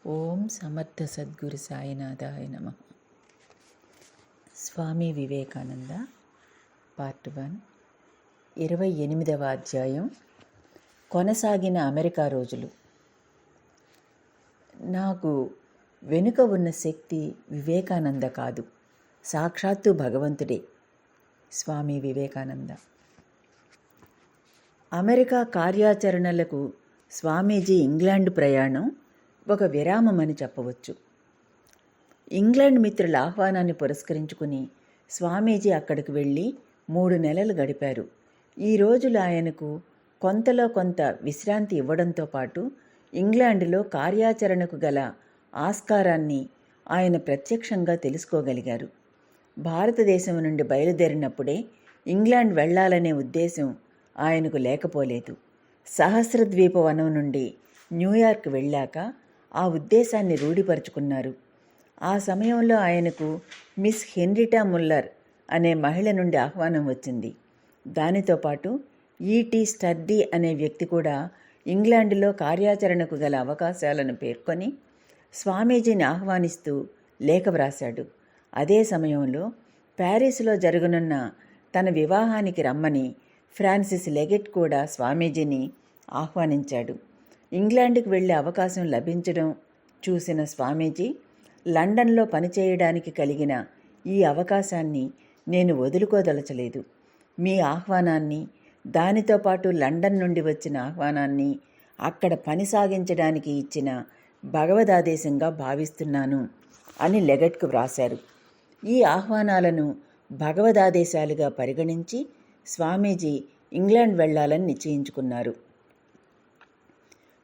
ఓం సమర్థ సద్గురు సాయినాథాయ నమః. స్వామి వివేకానంద పార్ట్ 1, 28వ అధ్యాయం. కొనసాగిన అమెరికా రోజులు. నాకు వెనుక ఉన్న శక్తి వివేకానంద కాదు, సాక్షాత్తు భగవంతుడే. స్వామి వివేకానంద. అమెరికా కార్యాచరణలకు స్వామీజీ ఇంగ్లాండ్ ప్రయాణం ఒక విరామమని చెప్పవచ్చు. ఇంగ్లాండ్ మిత్రుల ఆహ్వానాన్ని పురస్కరించుకుని స్వామీజీ అక్కడికి వెళ్ళి 3 నెలలు గడిపారు. ఈ రోజులు ఆయనకు కొంతలో కొంత విశ్రాంతి ఇవ్వడంతో పాటు ఇంగ్లాండులో కార్యాచరణకు గల ఆస్కారాన్ని ఆయన ప్రత్యక్షంగా తెలుసుకోగలిగారు. భారతదేశం నుండి బయలుదేరినప్పుడే ఇంగ్లాండ్ వెళ్లాలనే ఉద్దేశం ఆయనకు లేకపోలేదు. సహస్రద్వీప వనం నుండి న్యూయార్క్ వెళ్ళాక ఆ ఉద్దేశాన్ని రూఢిపరుచుకున్నారు. ఆ సమయంలో ఆయనకు మిస్ హెన్రిటా ముల్లర్ అనే మహిళ నుండి ఆహ్వానం వచ్చింది. దానితో పాటు ఈటీ స్టర్డీ అనే వ్యక్తి కూడా ఇంగ్లాండులో కార్యాచరణకు గల అవకాశాలను పేర్కొని స్వామీజీని ఆహ్వానిస్తూ లేఖ వ్రాశాడు. అదే సమయంలో ప్యారిస్లో జరగనున్న తన వివాహానికి రమ్మని ఫ్రాన్సిస్ లెగెట్ కూడా స్వామీజీని ఆహ్వానించాడు. ఇంగ్లాండ్కి వెళ్ళే అవకాశం లభించడం చూసిన స్వామీజీ, లండన్లో పనిచేయడానికి కలిగిన ఈ అవకాశాన్ని నేను వదులుకోదలచలేదు. మీ ఆహ్వానాన్ని, దానితో పాటు లండన్ నుండి వచ్చిన ఆహ్వానాన్ని అక్కడ పని సాగించడానికి ఇచ్చిన భగవదాదేశంగా భావిస్తున్నాను అని లెగెట్కు వ్రాశారు. ఈ ఆహ్వానాలను భగవదాదేశాలుగా పరిగణించి స్వామీజీ ఇంగ్లాండ్ వెళ్లాలని నిశ్చయించుకున్నారు.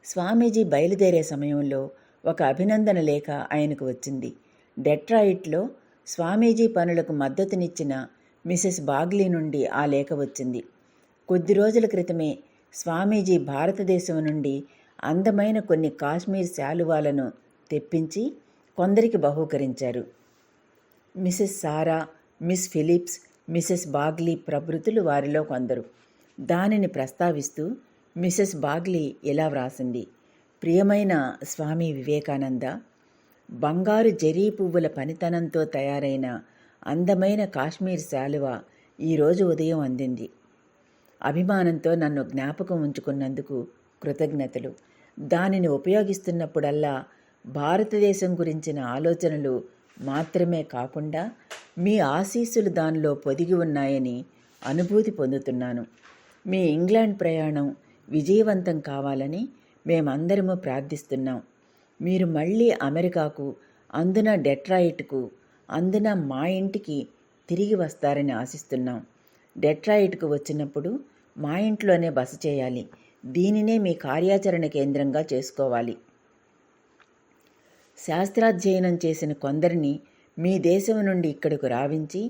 స్వామీజీ బయలుదేరే సమయంలో ఒక అభినందన లేఖ ఆయనకు వచ్చింది. డెట్రాయిట్లో స్వామీజీ పనులకు మద్దతునిచ్చిన మిసెస్ బాగ్లీ నుండి ఆ లేఖ వచ్చింది. కొద్ది రోజుల క్రితమే స్వామీజీ భారతదేశం నుండి అందమైన కొన్ని కాశ్మీర్ శాలువాలను తెప్పించి కొందరికి బహూకరించారు. మిసెస్ సారా, మిస్ ఫిలిప్స్, మిసెస్ బాగ్లీ ప్రభృతులు వారిలో కొందరు. దానిని ప్రస్తావిస్తూ మిసెస్ బాగ్లీ ఇలా వ్రాసింది: ప్రియమైన స్వామి వివేకానంద, బంగారు జరీ పువ్వుల పనితనంతో తయారైన అందమైన కాశ్మీర్ శాలువా ఈరోజు ఉదయం అందింది. అభిమానంతో నన్ను జ్ఞాపకం ఉంచుకున్నందుకు కృతజ్ఞతలు. దానిని ఉపయోగిస్తున్నప్పుడల్లా భారతదేశం గురించిన ఆలోచనలు మాత్రమే కాకుండా మీ ఆశీస్సులు దానిలో పొదిగి ఉన్నాయని అనుభూతి పొందుతున్నాను. మీ ఇంగ్లాండ్ ప్రయాణం విజయవంతం కావాలని మేమందరము ప్రార్థిస్తున్నాం. మీరు మళ్ళీ అమెరికాకు, అందున డెట్రాయిట్కు, అందున మా ఇంటికి తిరిగి వస్తారని ఆశిస్తున్నాం. డెట్రాయిట్కు వచ్చినప్పుడు మా ఇంట్లోనే బస చేయాలి. దీనినే మీ కార్యాచరణ కేంద్రంగా చేసుకోవాలి. శాస్త్రాధ్యయనం చేసిన కొందరిని మీ దేశం నుండి ఇక్కడకు రావించి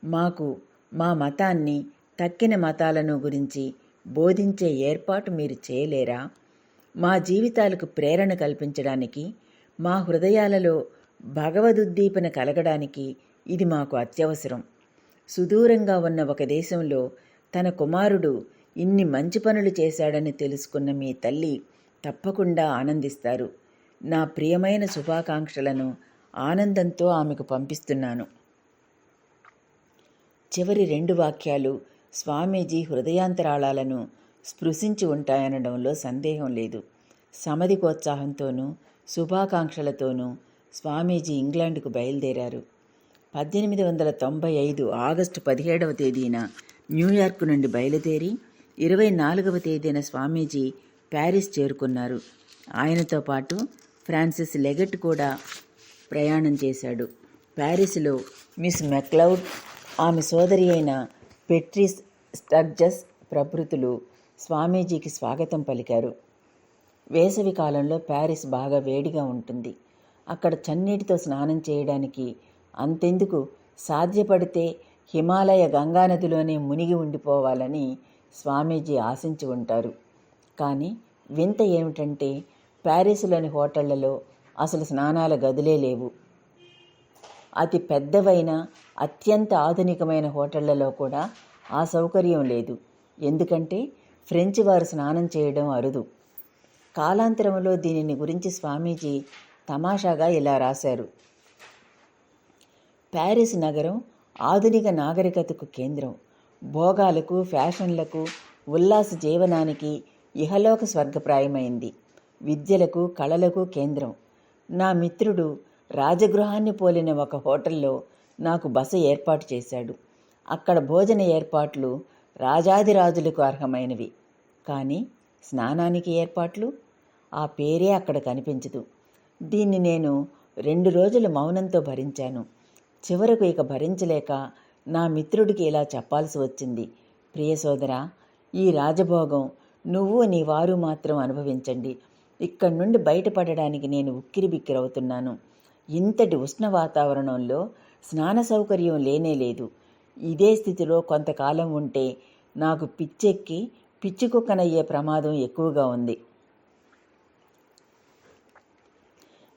మాకు మా మతాన్ని, తక్కిన మతాలను గురించి బోధించే ఏర్పాటు మీరు చేయలేరా? మా జీవితాలకు ప్రేరణ కల్పించడానికి, మా హృదయాలలో భగవదుద్దీపన కలగడానికి ఇది మాకు అత్యవసరం. సుదూరంగా ఉన్న ఒక దేశంలో తన కుమారుడు ఇన్ని మంచి పనులు చేశాడని తెలుసుకున్న మీ తల్లి తప్పకుండా ఆనందిస్తారు. నా ప్రియమైన శుభాకాంక్షలను ఆనందంతో ఆమెకు పంపిస్తున్నాను. చివరి 2 వాక్యాలు స్వామీజీ హృదయాంతరాళాలను స్పృశించి ఉంటాయనడంలో సందేహం లేదు. సమధికోత్సాహంతోనూ శుభాకాంక్షలతోనూ స్వామీజీ ఇంగ్లాండ్కు బయలుదేరారు. 1895 ఆగస్టు 17వ తేదీన న్యూయార్క్ నుండి బయలుదేరి 24వ తేదీన స్వామీజీ ప్యారిస్ చేరుకున్నారు. ఆయనతో పాటు ఫ్రాన్సిస్ లెగెట్ కూడా ప్రయాణం చేశాడు. ప్యారిస్లో మిస్ మెక్లౌడ్, ఆమె సోదరి అయిన పెట్రిస్ స్టర్జస్ ప్రభృతులు స్వామీజీకి స్వాగతం పలికారు. వేసవి కాలంలో ప్యారిస్ బాగా వేడిగా ఉంటుంది. అక్కడ చన్నీటితో స్నానం చేయడానికి అంతెందుకు, సాధ్యపడితే హిమాలయ గంగానదిలోనే మునిగి ఉండిపోవాలని స్వామీజీ ఆశించి ఉంటారు. కానీ వింత ఏమిటంటే ప్యారిస్లోని హోటళ్లలో అసలు స్నానాల గదులే లేవు. అతి పెద్దవైన, అత్యంత ఆధునికమైన హోటళ్లలో కూడా ఆ సౌకర్యం లేదు. ఎందుకంటే ఫ్రెంచి వారు స్నానం చేయడం అరుదు. కాలాంతరంలో దీనిని గురించి స్వామీజీ తమాషాగా ఇలా రాశారు: ప్యారిస్ నగరం ఆధునిక నాగరికతకు కేంద్రం. భోగాలకు, ఫ్యాషన్లకు, ఉల్లాస జీవనానికి ఇహలోక స్వర్గప్రాయమైంది. విద్యలకు, కళలకు కేంద్రం. నా మిత్రుడు రాజగృహాన్ని పోలిన ఒక హోటల్లో నాకు బస ఏర్పాటు చేశాడు. అక్కడ భోజన ఏర్పాట్లు రాజాదిరాజులకు అర్హమైనవి. కానీ స్నానానికి ఏర్పాట్లు, ఆ పేరే అక్కడ కనిపించదు. దీన్ని నేను 2 రోజులు మౌనంతో భరించాను. చివరకు ఇక భరించలేక నా మిత్రుడికి ఇలా చెప్పాల్సి వచ్చింది: ప్రియ సోదరా, ఈ రాజభోగం నువ్వు నీ వారు మాత్రం అనుభవించండి. ఇక్కడి నుండి బయటపడడానికి నేను ఉక్కిరిబిక్కిరవుతున్నాను. ఇంతటి ఉష్ణ వాతావరణంలో స్నాన సౌకర్యం లేనేలేదు. ఇదే స్థితిలో కొంతకాలం ఉంటే నాకు పిచ్చెక్కి పిచ్చికుక్కనయ్యే ప్రమాదం ఎక్కువగా ఉంది.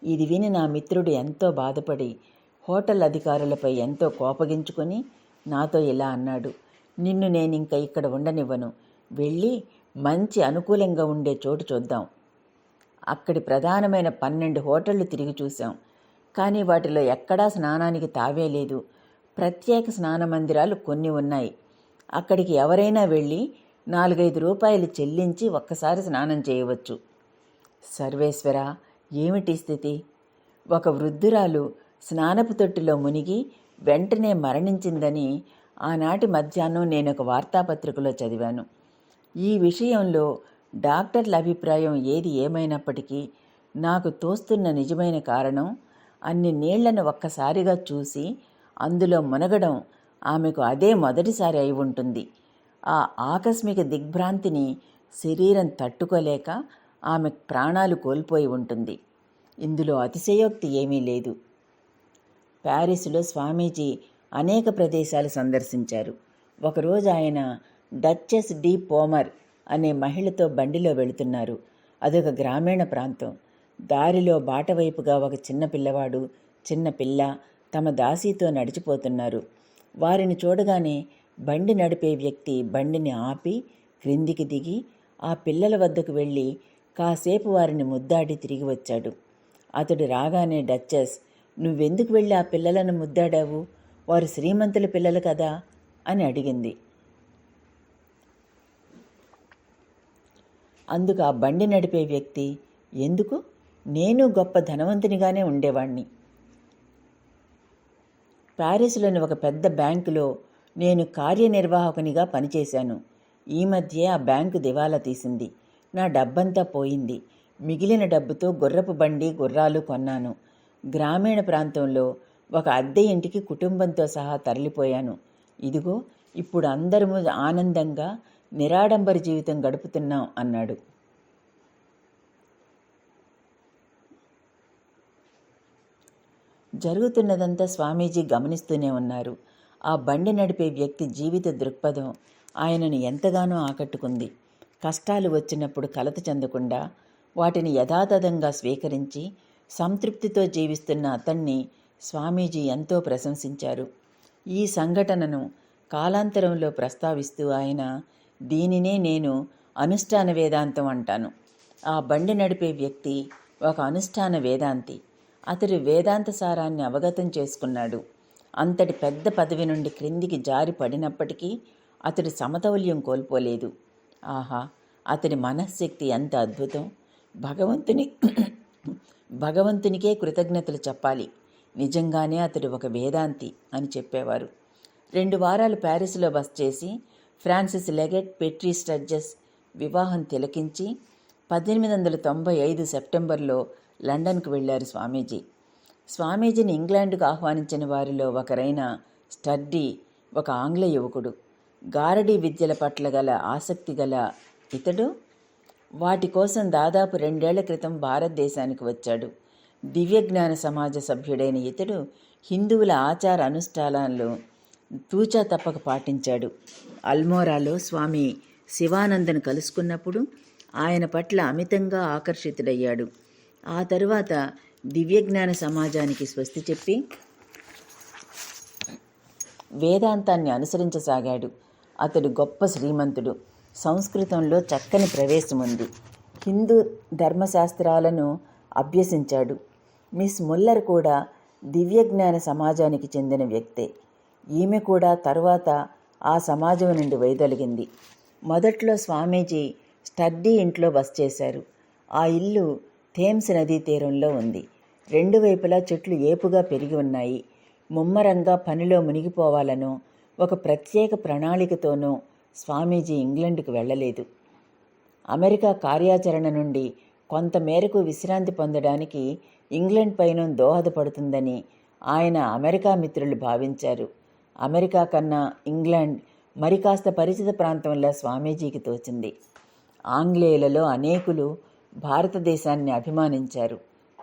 ఇది విని నా మిత్రుడు ఎంతో బాధపడి హోటల్ అధికారులపై ఎంతో కోపగించుకొని నాతో ఇలా అన్నాడు: నిన్ను నేనింక ఇక్కడ ఉండనివ్వను. వెళ్ళి మంచి అనుకూలంగా ఉండే చోటు చూద్దాం. అక్కడి ప్రధానమైన 12 హోటళ్లు తిరిగి చూశాం. కానీ వాటిలో ఎక్కడా స్నానానికి తావే లేదు. ప్రత్యేక స్నాన మందిరాలు కొన్ని ఉన్నాయి. అక్కడికి ఎవరైనా వెళ్ళి 4-5 రూపాయలు చెల్లించి ఒక్కసారి స్నానం చేయవచ్చు. సర్వేశ్వరా, ఏమిటి స్థితి? ఒక వృద్ధురాలు స్నానపు తొట్టిలో మునిగి వెంటనే మరణించిందని ఆనాటి మధ్యాహ్నం నేనొక వార్తాపత్రికలో చదివాను. ఈ విషయంలో డాక్టర్ల అభిప్రాయం ఏది ఏమైనప్పటికీ నాకు తోస్తున్న నిజమైన కారణం, అన్ని నీళ్లను ఒక్కసారిగా చూసి అందులో మునగడం ఆమెకు అదే మొదటిసారి అయి ఉంటుంది. ఆ ఆకస్మిక దిగ్భ్రాంతిని శరీరం తట్టుకోలేక ఆమె ప్రాణాలు కోల్పోయి ఉంటుంది. ఇందులో అతిశయోక్తి ఏమీ లేదు. ప్యారిస్లో స్వామీజీ అనేక ప్రదేశాలు సందర్శించారు. ఒకరోజు ఆయన డచెస్ డి పోమర్ అనే మహిళతో బండిలో వెళుతున్నారు. అదొక గ్రామీణ ప్రాంతం. దారిలో బాటవైపుగా ఒక చిన్న పిల్లవాడు, చిన్న పిల్ల తమ దాసీతో నడిచిపోతున్నారు. వారిని చూడగానే బండి నడిపే వ్యక్తి బండిని ఆపి క్రిందికి దిగి ఆ పిల్లల వద్దకు వెళ్ళి కాసేపు వారిని ముద్దాడి తిరిగి వచ్చాడు. అతడు రాగానే డచెస్, నువ్వెందుకు వెళ్ళి ఆ పిల్లలను ముద్దాడావు? వారు శ్రీమంతుల పిల్లలు కదా అని అడిగింది. అందుకు ఆ బండి నడిపే వ్యక్తి, ఎందుకు? నేను గొప్ప ధనవంతునిగానే ఉండేవాణ్ణి. ప్యారిస్లోని ఒక పెద్ద బ్యాంకులో నేను కార్యనిర్వాహకునిగా పనిచేశాను. ఈ మధ్య ఆ బ్యాంకు దివాలా తీసింది. నా డబ్బంతా పోయింది. మిగిలిన డబ్బుతో గుర్రపు బండి, గుర్రాలు కొన్నాను. గ్రామీణ ప్రాంతంలో ఒక అద్దె ఇంటికి కుటుంబంతో సహా తరలిపోయాను. ఇదిగో ఇప్పుడు అందరము ఆనందంగా నిరాడంబర జీవితం గడుపుతున్నాం అన్నాడు. జరుగుతున్నదంతా స్వామీజీ గమనిస్తూనే ఉన్నారు. ఆ బండి నడిపే వ్యక్తి జీవిత దృక్పథం ఆయనను ఎంతగానో ఆకట్టుకుంది. కష్టాలు వచ్చినప్పుడు కలత చెందకుండా వాటిని యథాతథంగా స్వీకరించి సంతృప్తితో జీవిస్తున్న అతన్ని స్వామీజీ ఎంతో ప్రశంసించారు. ఈ సంఘటనను కాలాంతరంలో ప్రస్తావిస్తూ ఆయన, దీనినే నేను అనుష్ఠాన వేదాంతం అంటాను. ఆ బండి నడిపే వ్యక్తి ఒక అనుష్ఠాన వేదాంతి. అతడు వేదాంత సారాన్ని అవగతం చేసుకున్నాడు. అంతటి పెద్ద పదవి నుండి క్రిందికి జారి పడినప్పటికీ అతడు సమతౌల్యం కోల్పోలేదు. ఆహా, అతడి మనశ్శక్తి ఎంత అద్భుతం! భగవంతునికే కృతజ్ఞతలు చెప్పాలి. నిజంగానే అతడు ఒక వేదాంతి అని చెప్పేవారు. 2 వారాలు ప్యారిస్లో బస చేసి ఫ్రాన్సిస్ లెగెట్ పెట్రీ స్టర్జెస్ వివాహం తిలకించి 1895 సెప్టెంబర్లో లండన్కు వెళ్లారు స్వామీజీ. స్వామీజీని ఇంగ్లాండ్కు ఆహ్వానించిన వారిలో ఒకరైన స్టర్డీ ఒక ఆంగ్ల యువకుడు. గారడీ విద్యల పట్ల గల ఆసక్తి గల ఇతడు వాటి కోసం దాదాపు 2 ఏళ్ల క్రితం భారతదేశానికి వచ్చాడు. దివ్యజ్ఞాన సమాజ సభ్యుడైన ఇతడు హిందువుల ఆచార అనుష్ఠానాలను తూచా తప్పక పాటించాడు. అల్మోరాలో స్వామి శివానందను కలుసుకున్నప్పుడు ఆయన పట్ల అమితంగా ఆకర్షితుడయ్యాడు. ఆ తరువాత దివ్యజ్ఞాన సమాజానికి స్వస్తి చెప్పి వేదాంతాన్ని అనుసరించసాగాడు. అతడు గొప్ప శ్రీమంతుడు. సంస్కృతంలో చక్కని ప్రవేశం ఉంది. హిందూ ధర్మశాస్త్రాలను అభ్యసించాడు. మిస్ ముల్లర్ కూడా దివ్యజ్ఞాన సమాజానికి చెందిన వ్యక్తే. ఈమె కూడా తరువాత ఆ సమాజం నుండి వైదొలిగింది. మొదట్లో స్వామీజీ స్టడ్డీ ఇంట్లో బస చేశారు. ఆ ఇల్లు థేమ్స్ నదీ తీరంలో ఉంది. రెండు వైపులా చెట్లు ఏపుగా పెరిగి ఉన్నాయి. ముమ్మరంగా పనిలో మునిగిపోవాలనో ఒక ప్రత్యేక ప్రణాళికతోనో స్వామీజీ ఇంగ్లండ్కు వెళ్ళలేదు. అమెరికా కార్యాచరణ నుండి కొంతమేరకు విశ్రాంతి పొందడానికి ఇంగ్లండ్ పయనం దోహదపడుతుందని ఆయన అమెరికా మిత్రులు భావించారు. అమెరికా కన్నా ఇంగ్లాండ్ మరి కాస్త పరిచిత ప్రాంతంలో స్వామీజీకి తోచింది. ఆంగ్లేయులలో అనేకులు భారతదేశాన్ని అభిమానించారు.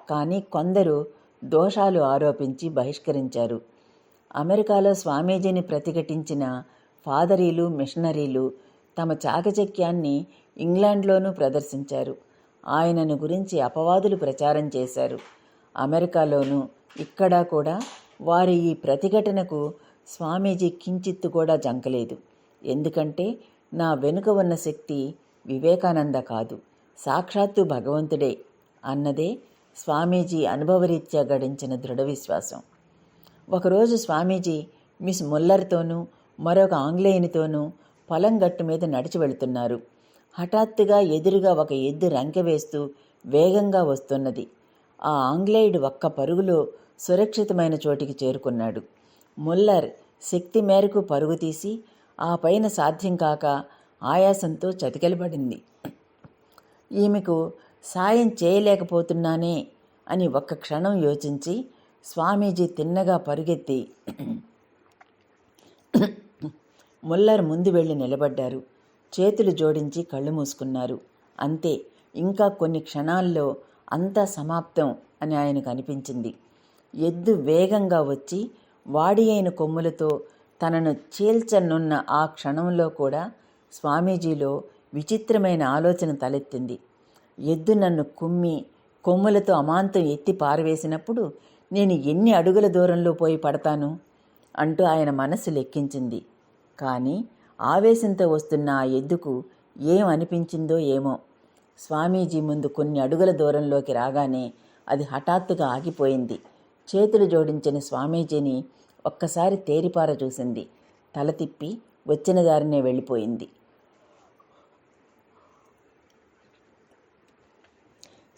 కానీ కొందరు దోషాలు ఆరోపించి బహిష్కరించారు. అమెరికాలో స్వామీజీని ప్రతిఘటించిన ఫాదరీలు, మిషనరీలు తమ చాకచక్యాన్ని ఇంగ్లాండ్లోనూ ప్రదర్శించారు. ఆయనను గురించి అపవాదులు ప్రచారం చేశారు. అమెరికాలోనూ ఇక్కడా కూడా వారి ఈ ప్రతిఘటనకు స్వామీజీ కించిత్తు కూడా జంకలేదు. ఎందుకంటే నా వెనుక ఉన్న శక్తి వివేకానంద కాదు, సాక్షాత్తు భగవంతుడే అన్నదే స్వామీజీ అనుభవరీత్యా గడించిన దృఢ విశ్వాసం. ఒకరోజు స్వామీజీ మిస్ ముల్లర్తోనూ మరొక ఆంగ్లేయునితోనూ పొలం గట్టు మీద నడిచి వెళుతున్నారు. హఠాత్తుగా ఎదురుగా ఒక ఎద్దు రంకె వేస్తూ వేగంగా వస్తున్నది. ఆ ఆంగ్లేయుడు ఒక్క పరుగులో సురక్షితమైన చోటికి చేరుకున్నాడు. ముల్లర్ శక్తి మేరకు పరుగు తీసి ఆ పైన సాధ్యం కాక ఆయాసంతో చతికిలబడింది. ఈమెకు సాయం చేయలేకపోతున్నానే అని ఒక్క క్షణం యోచించి స్వామీజీ తిన్నగా పరుగెత్తి ముల్లర్ ముందు వెళ్ళి నిలబడ్డారు. చేతులు జోడించి కళ్ళు మూసుకున్నారు. అంతే, ఇంకా కొన్ని క్షణాల్లో అంతా సమాప్తం అని ఆయనకు అనిపించింది. ఎద్దు వేగంగా వచ్చి వాడి అయిన కొమ్ములతో తనను చీల్చనున్న ఆ క్షణంలో కూడా స్వామీజీలో విచిత్రమైన ఆలోచన తలెత్తింది. ఎద్దు నన్ను కుమ్మి కొమ్ములతో అమాంతం ఎత్తి పారవేసినప్పుడు నేను ఎన్ని అడుగుల దూరంలో పోయి పడతాను అంటూ ఆయన మనస్సు లెక్కించింది. కానీ ఆవేశంతో వస్తున్న ఆ ఎద్దుకు ఏం అనిపించిందో ఏమో, స్వామీజీ ముందు కొన్ని అడుగుల దూరంలోకి రాగానే అది హఠాత్తుగా ఆగిపోయింది. చేతులు జోడించిన స్వామీజీని ఒక్కసారి తేరిపార చూసింది. తల తిప్పి వచ్చిన దారినే వెళ్ళిపోయింది.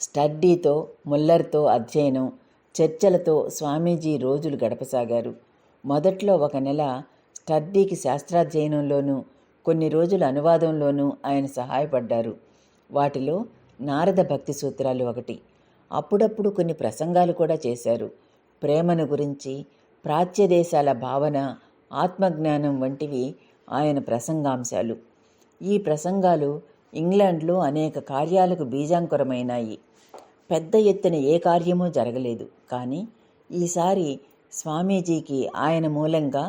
స్టడ్డీతో, ముల్లర్తో అధ్యయనం, చర్చలతో స్వామీజీ రోజులు గడపసాగారు. మొదట్లో ఒక నెల స్టడ్డీకి శాస్త్రాధ్యయనంలోనూ కొన్ని రోజులు అనువాదంలోనూ ఆయన సహాయపడ్డారు. వాటిలో నారద భక్తి సూత్రాలు ఒకటి. అప్పుడప్పుడు కొన్ని ప్రసంగాలు కూడా చేశారు. ప్రేమను గురించి, ప్రాచ్య దేశాల భావన, ఆత్మజ్ఞానం వంటివి ఆయన ప్రసంగాంశాలు. ఈ ప్రసంగాలు ఇంగ్లాండ్లో అనేక కార్యాలకు బీజాంకురమైనాయి. పెద్ద ఎత్తున ఏ కార్యమూ జరగలేదు. కానీ ఈసారి స్వామీజీకి ఆయన మూలంగా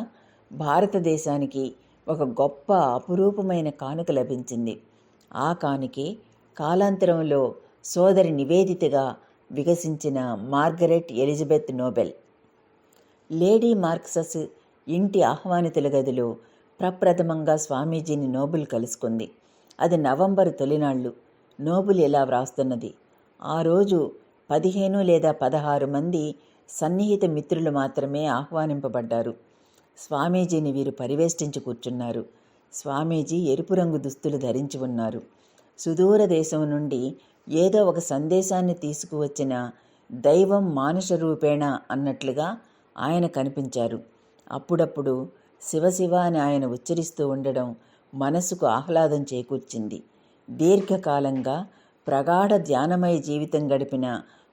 భారతదేశానికి ఒక గొప్ప అపురూపమైన కానుక లభించింది. ఆ కానుకే కాలాంతరంలో సోదరి నివేదితగా వికసించిన మార్గరెట్ ఎలిజబెత్ నోబెల్. లేడీ మార్క్సస్ ఇంటి ఆహ్వానితుల గదిలో ప్రప్రథమంగా స్వామీజీని నోబెల్ కలుసుకుంది. అది నవంబరు తొలినాళ్ళు. నోబెల్ ఇలా వ్రాస్తున్నది: ఆ రోజు 15 లేదా 16 మంది సన్నిహిత మిత్రులు మాత్రమే ఆహ్వానింపబడ్డారు. స్వామీజీని వీరు పరివేష్టించి కూర్చున్నారు. స్వామీజీ ఎరుపు రంగు దుస్తులు ధరించి ఉన్నారు. సుదూర దేశం నుండి ఏదో ఒక సందేశాన్ని తీసుకువచ్చిన దైవం మానుష రూపేణ అన్నట్లుగా ఆయన కనిపించారు. అప్పుడప్పుడు శివశివ అని ఆయన ఉచ్చరిస్తూ ఉండడం మనసుకు ఆహ్లాదం చేకూర్చింది. దీర్ఘకాలంగా ప్రగాఢ ధ్యానమయ జీవితం గడిపిన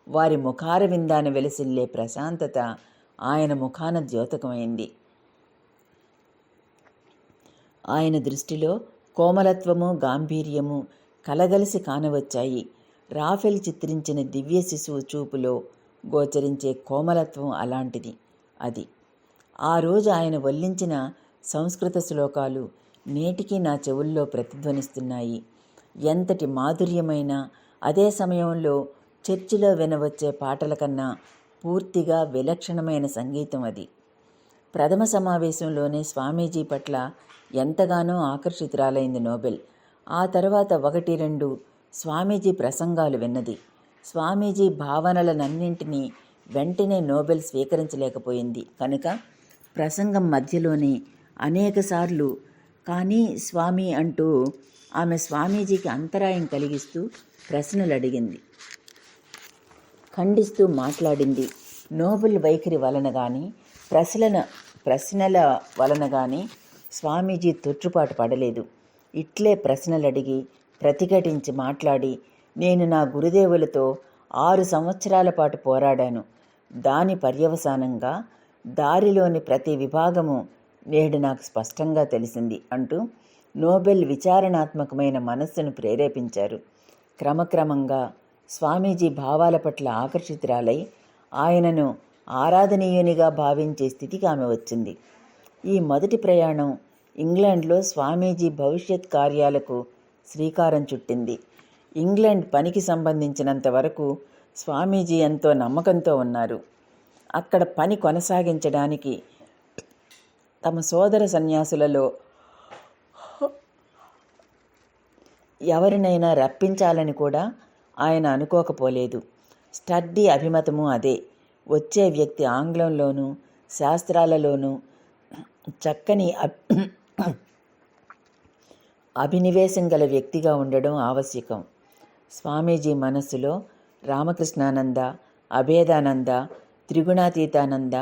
వారి ముఖార విందాన వెలసిల్లే ప్రశాంతత ఆయన ముఖాన ద్యోతకమైంది. ఆయన దృష్టిలో కోమలత్వము, గాంభీర్యము కలగలిసి కానవచ్చాయి. రాఫెల్ చిత్రించిన దివ్య శిశువు చూపులో గోచరించే కోమలత్వం అలాంటిది. అది ఆ రోజు ఆయన వల్లించిన సంస్కృత శ్లోకాలు నేటికి నా చెవుల్లో ప్రతిధ్వనిస్తున్నాయి. ఎంతటి మాధుర్యమైన, అదే సమయంలో చర్చిలో వినవచ్చే పాటల కన్నా పూర్తిగా విలక్షణమైన సంగీతం అది. ప్రథమ సమావేశంలోనే స్వామీజీ పట్ల ఎంతగానో ఆకర్షితురాలైంది నోబెల్. ఆ తర్వాత 1-2 స్వామీజీ ప్రసంగాలు విన్నది. స్వామీజీ భావనలనన్నింటినీ వెంటనే నోబెల్ స్వీకరించలేకపోయింది కనుక ప్రసంగం మధ్యలోనే అనేకసార్లు కానీ స్వామి అంటూ ఆమె స్వామీజీకి అంతరాయం కలిగిస్తూ ప్రశ్నలు అడిగింది, ఖండిస్తూ మాట్లాడింది. నోబెల్ వైఖరి వలన కానీ ప్రశ్నల వలన కానీ స్వామీజీ తొట్టుపాటు పడలేదు. ఇట్లే ప్రశ్నలు అడిగి ప్రతిఘటించి మాట్లాడి, నేను నా గురుదేవులతో 6 సంవత్సరాల పాటు పోరాడాను. దాని పర్యవసానంగా దారిలోని ప్రతి విభాగము నేడు నాకు స్పష్టంగా తెలిసింది అంటూ నోబెల్ విచారణాత్మకమైన మనస్సును ప్రేరేపించారు. క్రమక్రమంగా స్వామీజీ భావాల పట్ల ఆకర్షితురాలై ఆయనను ఆరాధనీయునిగా భావించే స్థితికి ఆమె వచ్చింది. ఈ మొదటి ప్రయాణం ఇంగ్లాండ్లో స్వామీజీ భవిష్యత్ కార్యాలకు శ్రీకారం చుట్టింది. ఇంగ్లాండ్ పనికి సంబంధించినంత వరకు స్వామీజీ ఎంతో నమ్మకంతో ఉన్నారు. అక్కడ పని కొనసాగించడానికి తమ సోదర సన్యాసులలో ఎవరినైనా రప్పించాలని కూడా ఆయన అనుకోకపోలేదు. స్టడ్డీ అభిమతము అదే. వచ్చే వ్యక్తి ఆంగ్లంలోనూ శాస్త్రాలలోనూ చక్కని అభినివేశం గల వ్యక్తిగా ఉండడం ఆవశ్యకం. స్వామీజీ మనస్సులో రామకృష్ణానంద, అభేదానంద, త్రిగుణాతీతానంద,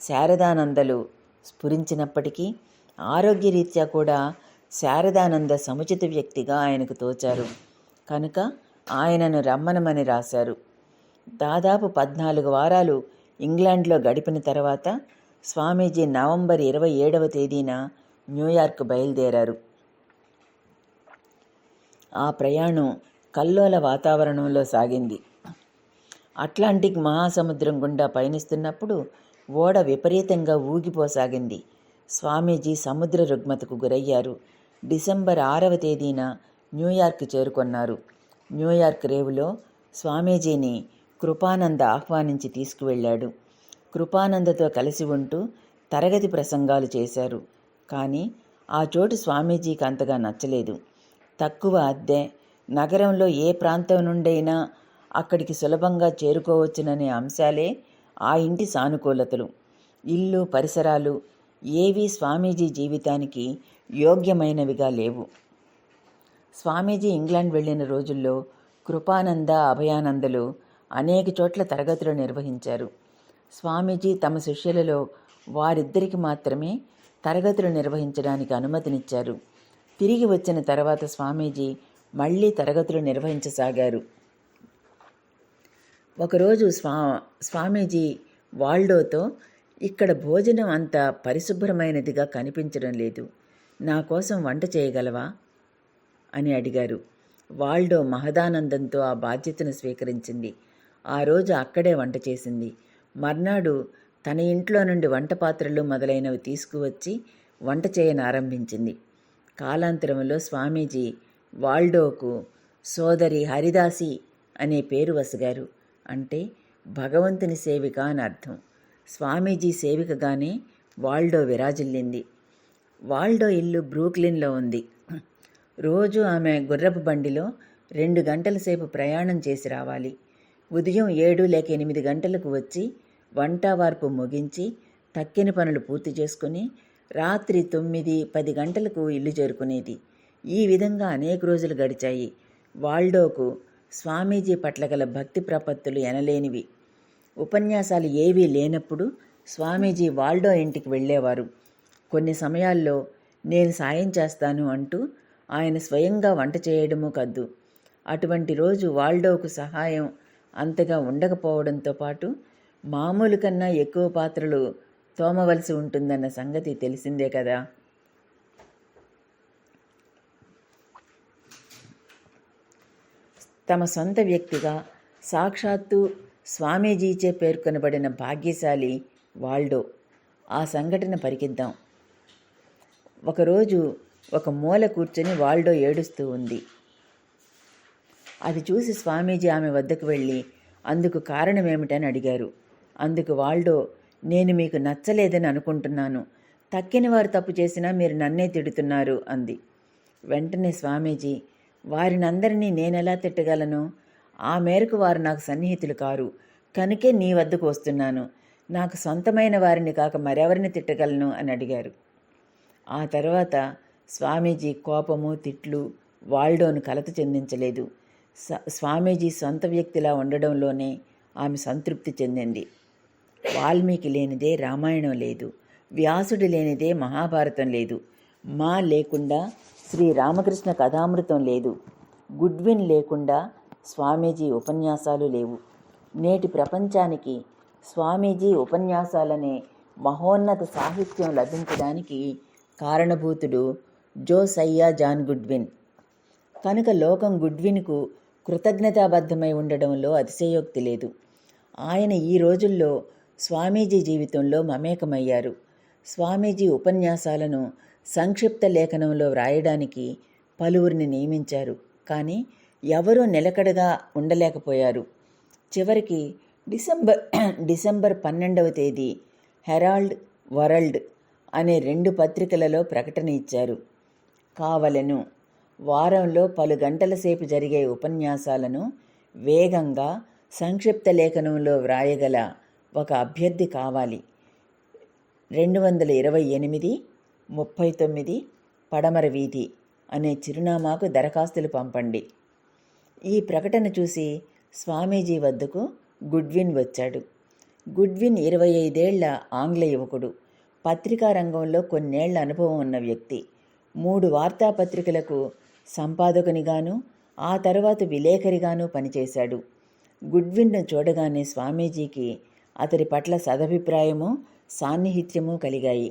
శారదానందలు స్ఫురించినప్పటికీ ఆరోగ్యరీత్యా కూడా శారదానంద సముచిత వ్యక్తిగా ఆయనకు తోచారు కనుక ఆయనను రమ్మనమని రాశారు. దాదాపు 14 వారాలు ఇంగ్లాండ్లో గడిపిన తర్వాత స్వామీజీ నవంబర్ 27వ తేదీన న్యూయార్క్ బయలుదేరారు. ఆ ప్రయాణం కల్లోల వాతావరణంలో సాగింది. అట్లాంటిక్ మహాసముద్రం గుండా పయనిస్తున్నప్పుడు ఓడ విపరీతంగా ఊగిపోసాగింది. స్వామీజీ సముద్ర రుగ్మతకు గురయ్యారు. డిసెంబర్ 6వ తేదీన న్యూయార్క్ చేరుకొన్నారు. న్యూయార్క్ రేవులో స్వామీజీని కృపానంద ఆహ్వానించి తీసుకువెళ్ళాడు. కృపానందతో కలిసి ఉంటూ తరగతి ప్రసంగాలు చేశారు. కానీ ఆ చోటు స్వామీజీకి అంతగా నచ్చలేదు. తక్కువ అద్దె, నగరంలో ఏ ప్రాంతం నుండైనా అక్కడికి సులభంగా చేరుకోవచ్చుననే అంశాలే ఆ ఇంటి సానుకూలతలు. ఇల్లు పరిసరాలు ఏవీ స్వామీజీ జీవితానికి యోగ్యమైనవిగా లేవు. స్వామీజీ ఇంగ్లాండ్ వెళ్ళిన రోజుల్లో కృపానంద, అభయానందలు అనేక చోట్ల తరగతులు నిర్వహించారు. స్వామీజీ తమ శిష్యులలో వారిద్దరికి మాత్రమే తరగతులు నిర్వహించడానికి అనుమతినిచ్చారు. తిరిగి వచ్చిన తర్వాత స్వామీజీ మళ్ళీ తరగతులు నిర్వహించసాగారు. ఒకరోజు స్వామీజీ వాల్డోతో, ఇక్కడ భోజనం అంత పరిశుభ్రమైనదిగా కనిపించడం లేదు, నా కోసం వంట చేయగలవా అని అడిగారు. వాల్డో మహదానందంతో ఆ బాధ్యతను స్వీకరించింది. ఆ రోజు అక్కడే వంట చేసింది. మర్నాడు తన ఇంట్లో నుండి వంట పాత్రలు మొదలైనవి తీసుకువచ్చి వంట చేయనారంభించింది. కాలాంతరంలో స్వామీజీ వాల్డోకు సోదరి హరిదాసి అనే పేరు వసగారు. అంటే భగవంతుని సేవిక అని అర్థం. స్వామీజీ సేవికగానే వాల్డో విరాజిల్లింది. వాల్డో ఇల్లు బ్రూక్లిన్లో ఉంది. రోజు ఆమె గుర్రపు బండిలో 2 గంటల సేపు ప్రయాణం చేసి రావాలి. ఉదయం 7 లేక 8 గంటలకు వచ్చి వంట వార్పు ముగించి తక్కిన పనులు పూర్తి చేసుకుని రాత్రి 9-10 గంటలకు ఇల్లు చేరుకునేది. ఈ విధంగా అనేక రోజులు గడిచాయి. వాల్డోకు స్వామీజీ పట్ల గల భక్తి ప్రపత్తులు ఎనలేనివి. ఉపన్యాసాలు ఏవీ లేనప్పుడు స్వామీజీ వాల్డో ఇంటికి వెళ్ళేవారు. కొన్ని సమయాల్లో నేను సాయం చేస్తాను అంటూ ఆయన స్వయంగా వంట చేయడమూ కద్దు. అటువంటి రోజు వాల్డోకు సహాయం అంతగా ఉండకపోవడంతో పాటు మామూలు కన్నా ఎక్కువ పాత్రలు తోమవలసి ఉంటుందన్న సంగతి తెలిసిందే కదా. తమ సొంత వ్యక్తిగా సాక్షాత్తు స్వామీజీచే పేర్కొనబడిన భాగ్యశాలి వాల్డో. ఆ సంఘటన పరికిద్దాం. ఒకరోజు ఒక మూల కూర్చొని వాల్డో ఏడుస్తూ ఉంది. అది చూసి స్వామీజీ ఆమె వద్దకు వెళ్ళి అందుకు కారణమేమిటని అడిగారు. అందుకు వాల్డో, నేను మీకు నచ్చలేదని అనుకుంటున్నాను, తక్కిన వారు తప్పు చేసినా మీరు నన్నే తిడుతున్నారు అంది. వెంటనే స్వామీజీ, వారినందరినీ నేనెలా తిట్టగలను? ఆ మేరకు వారు నాకు సన్నిహితులు కారు, కనుకే నీ వద్దకు వస్తున్నాను. నాకు సొంతమైన వారిని కాక మరెవరిని తిట్టగలను అని అడిగారు. ఆ తర్వాత స్వామీజీ కోపము, తిట్లు వాల్డోను కలత చెందించలేదు. స్వామీజీ సొంత వ్యక్తిలా ఉండడంలోనే ఆమె సంతృప్తి చెందింది. వాల్మీకి లేనిదే రామాయణం లేదు, వ్యాసుడు లేనిదే మహాభారతం లేదు, మా లేకుండా శ్రీరామకృష్ణ కథామృతం లేదు, గుడ్విన్ లేకుండా స్వామీజీ ఉపన్యాసాలు లేవు. నేటి ప్రపంచానికి స్వామీజీ ఉపన్యాసాలనే మహోన్నత సాహిత్యం లభించడానికి కారణభూతుడు జోసయ్యా జాన్ గుడ్విన్. కనుక లోకం గుడ్విన్కు కృతజ్ఞతాబద్ధమై ఉండడంలో అతిశయోక్తి లేదు. ఆయన ఈ రోజుల్లో స్వామీజీ జీవితంలో మమేకమయ్యారు. స్వామీజీ ఉపన్యాసాలను సంక్షిప్త లేఖనంలో వ్రాయడానికి పలువురిని నియమించారు. కానీ ఎవరూ నిలకడగా ఉండలేకపోయారు. చివరికి డిసెంబర్ 12వ తేదీ హెరాల్డ్, వరల్డ్ అనే 2 పత్రికలలో ప్రకటన ఇచ్చారు. కావలెను, వారంలో పలు గంటల సేపు జరిగే ఉపన్యాసాలను వేగంగా సంక్షిప్త లేఖనంలో వ్రాయగల ఒక అభ్యర్థి కావాలి. 228 39 పడమర వీధి అనే చిరునామాకు దరఖాస్తులు పంపండి. ఈ ప్రకటన చూసి స్వామీజీ వద్దకు గుడ్విన్ వచ్చాడు. గుడ్విన్ 25 ఏళ్ల ఆంగ్ల యువకుడు. పత్రికా రంగంలో కొన్నేళ్ల అనుభవం ఉన్న వ్యక్తి. 3 వార్తాపత్రికలకు సంపాదకునిగాను ఆ తర్వాత విలేకరిగాను పనిచేశాడు. గుడ్విన్ను చూడగానే స్వామీజీకి అతడి పట్ల సదభిప్రాయము, సాన్నిహిత్యము కలిగాయి.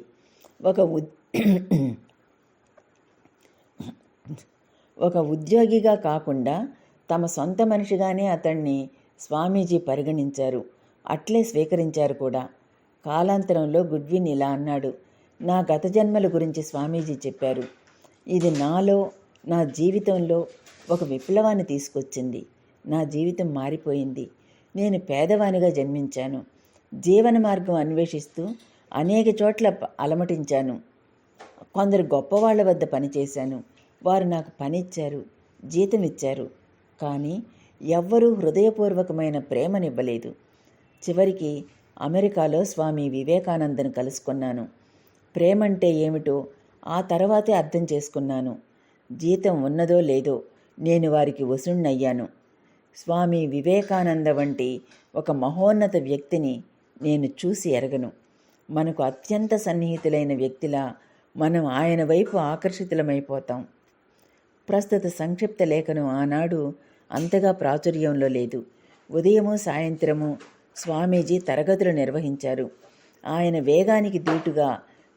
ఒక ఉద్యోగిగా కాకుండా తమ సొంత మనిషిగానే అతన్ని స్వామీజీ పరిగణించారు. అట్లే స్వీకరించారు కూడా. కాలాంతరంలో గుడ్విన్ ఇలా అన్నాడు: నా గత జన్మల గురించి స్వామీజీ చెప్పారు. ఇది నాలో, నా జీవితంలో ఒక విప్లవాన్ని తీసుకొచ్చింది. నా జీవితం మారిపోయింది. నేను పేదవానిగా జన్మించాను. జీవన మార్గం అన్వేషిస్తూ అనేక చోట్ల అలమటించాను. కొందరు గొప్పవాళ్ల వద్ద పనిచేశాను. వారు నాకు పనిచ్చారు, జీతం ఇచ్చారు. కానీ ఎవ్వరూ హృదయపూర్వకమైన ప్రేమనివ్వలేదు. చివరికి అమెరికాలో స్వామి వివేకానందను కలుసుకున్నాను. ప్రేమంటే ఏమిటో ఆ తర్వాతే అర్థం చేసుకున్నాను. జీతం ఉన్నదో లేదో నేను వారికి వసుణ్ణయ్యాను. స్వామి వివేకానంద వంటి ఒక మహోన్నత వ్యక్తిని నేను చూసి ఎరగను. మనకు అత్యంత సన్నిహితులైన వ్యక్తిలా మనం ఆయన వైపు ఆకర్షితులమైపోతాం. ప్రస్తుత సంక్షిప్త లేఖనం ఆనాడు అంతగా ప్రాచుర్యంలో లేదు. ఉదయము సాయంత్రము స్వామీజీ తరగతులు నిర్వహించారు. ఆయన వేగానికి దీటుగా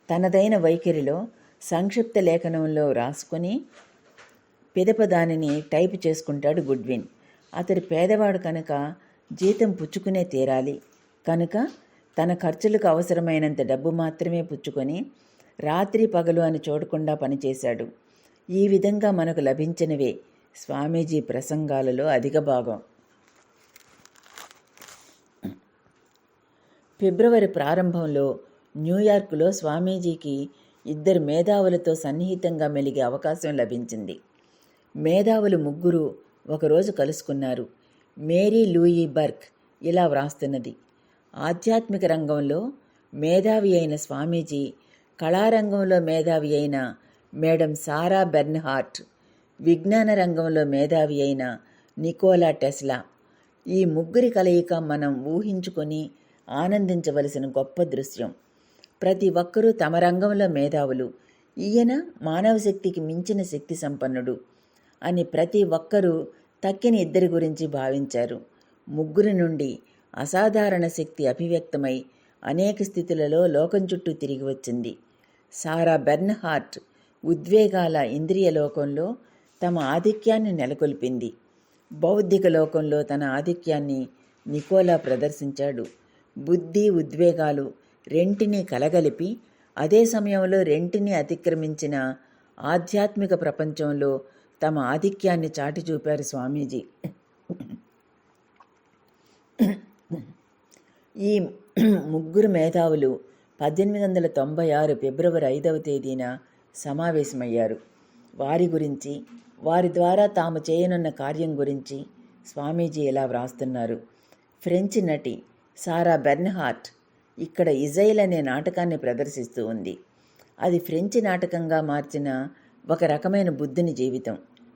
తనదైన వైఖరిలో సంక్షిప్త లేఖనంలో రాసుకొని పిదప దానిని టైపు చేసుకుంటాడు గుడ్విన్. అతడి పేదవాడు కనుక జీతం పుచ్చుకునే తీరాలి. కనుక తన ఖర్చులకు అవసరమైనంత డబ్బు మాత్రమే పుచ్చుకొని రాత్రి పగలు అని చూడకుండా పనిచేశాడు. ఈ విధంగా మనకు లభించినవే స్వామీజీ ప్రసంగాలలో అధిక భాగం. ఫిబ్రవరి ప్రారంభంలో న్యూయార్కులో స్వామీజీకి 2 మేధావులతో సన్నిహితంగా మెలిగే అవకాశం లభించింది. మేధావులు 3 ఒకరోజు కలుసుకున్నారు. మేరీ లూయి బర్క్ ఇలా వ్రాస్తున్నది: ఆధ్యాత్మిక రంగంలో మేధావి అయిన స్వామీజీ, కళారంగంలో మేధావి అయిన మేడం సారా బెర్న్హార్ట్, విజ్ఞాన రంగంలో మేధావి అయిన నికోలా టెస్లా. ఈ 3 కలయిక మనం ఊహించుకొని ఆనందించవలసిన గొప్ప దృశ్యం. ప్రతి ఒక్కరూ తమ రంగంలో మేధావులు. ఈయన మానవ శక్తికి మించిన శక్తి సంపన్నుడు అని ప్రతి ఒక్కరూ తక్కిన 2 గురించి భావించారు. 3 నుండి అసాధారణ శక్తి అభివ్యక్తమై అనేక స్థితులలో లోకం చుట్టూ తిరిగి వచ్చింది. సారా బెర్న్హార్ట్ ఉద్వేగాల ఇంద్రియ లోకంలో తమ ఆధిక్యాన్ని నెలకొల్పింది. బౌద్ధిక లోకంలో తన ఆధిక్యాన్ని నికోలా ప్రదర్శించాడు. బుద్ధి, ఉద్వేగాలు రెంటినీ కలగలిపి అదే సమయంలో రెంటినీ అతిక్రమించిన ఆధ్యాత్మిక ప్రపంచంలో తమ ఆధిక్యాన్ని చాటి చూపారు స్వామీజీ. ఈ 3 మేధావులు 1896 ఫిబ్రవరి 5వ తేదీన సమావేశమయ్యారు. వారి గురించి, వారి ద్వారా తాము చేయనున్న కార్యం గురించి స్వామీజీ ఇలా వ్రాస్తున్నారు: ఫ్రెంచ్ నటి సారా బెర్న్హార్ట్ ఇక్కడ ఇజైల్ అనే నాటకాన్ని ప్రదర్శిస్తూ ఉంది. అది ఫ్రెంచ్ నాటకంగా మార్చిన ఒక రకమైన బుద్ధుని జీవితం.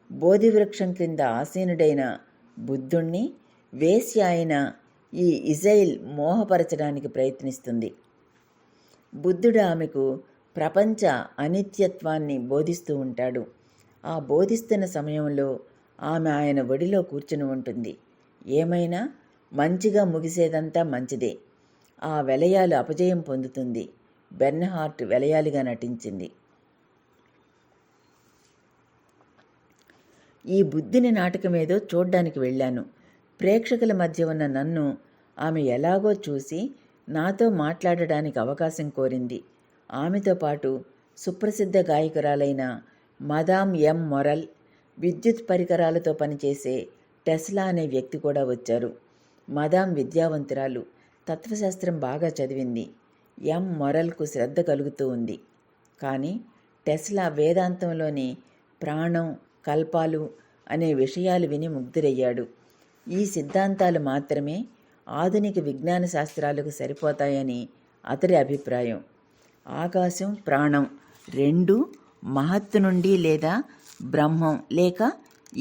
బోధివృక్షం క్రింద ఆసీనుడైన బుద్ధుణ్ణి వేశ్య అయిన ఈ ఇజైల్ మోహపరచడానికి ప్రయత్నిస్తుంది. బుద్ధుడు ఆమెకు ప్రపంచ అనిత్యత్వాన్ని బోధిస్తూ ఉంటాడు. ఆ బోధిస్తున్న సమయంలో ఆమె ఆయన ఒడిలో కూర్చుని ఉంటుంది. ఏమైనా మంచిగా ముగిసేదంతా మంచిదే. ఆ వెలయాలు అపజయం పొందుతుంది. బెర్న్హార్ట్ వెలయాలిగా నటించింది. ఈ బుద్ధిని నాటకమేదో చూడ్డానికి వెళ్ళాను. ప్రేక్షకుల మధ్య ఉన్న నన్ను ఆమె ఎలాగో చూసి నాతో మాట్లాడడానికి అవకాశం కోరింది. ఆమెతో పాటు సుప్రసిద్ధ గాయకురాలైన మదామ్ ఎం మొరల్, విద్యుత్ పరికరాలతో పనిచేసే టెస్లా అనే వ్యక్తి కూడా వచ్చారు. మదామ్ విద్యావంతురాలు, తత్వశాస్త్రం బాగా చదివింది. ఎం మొరల్కు శ్రద్ధ కలుగుతూ ఉంది. కానీ టెస్లా వేదాంతంలోని ప్రాణం, కల్పాలు అనే విషయాలు విని ముగ్ధురయ్యాడు. ఈ సిద్ధాంతాలు మాత్రమే ఆధునిక విజ్ఞాన శాస్త్రాలకు సరిపోతాయని అతడి అభిప్రాయం. ఆకాశం, ప్రాణం రెండూ మహత్తు నుండి లేదా బ్రహ్మం లేక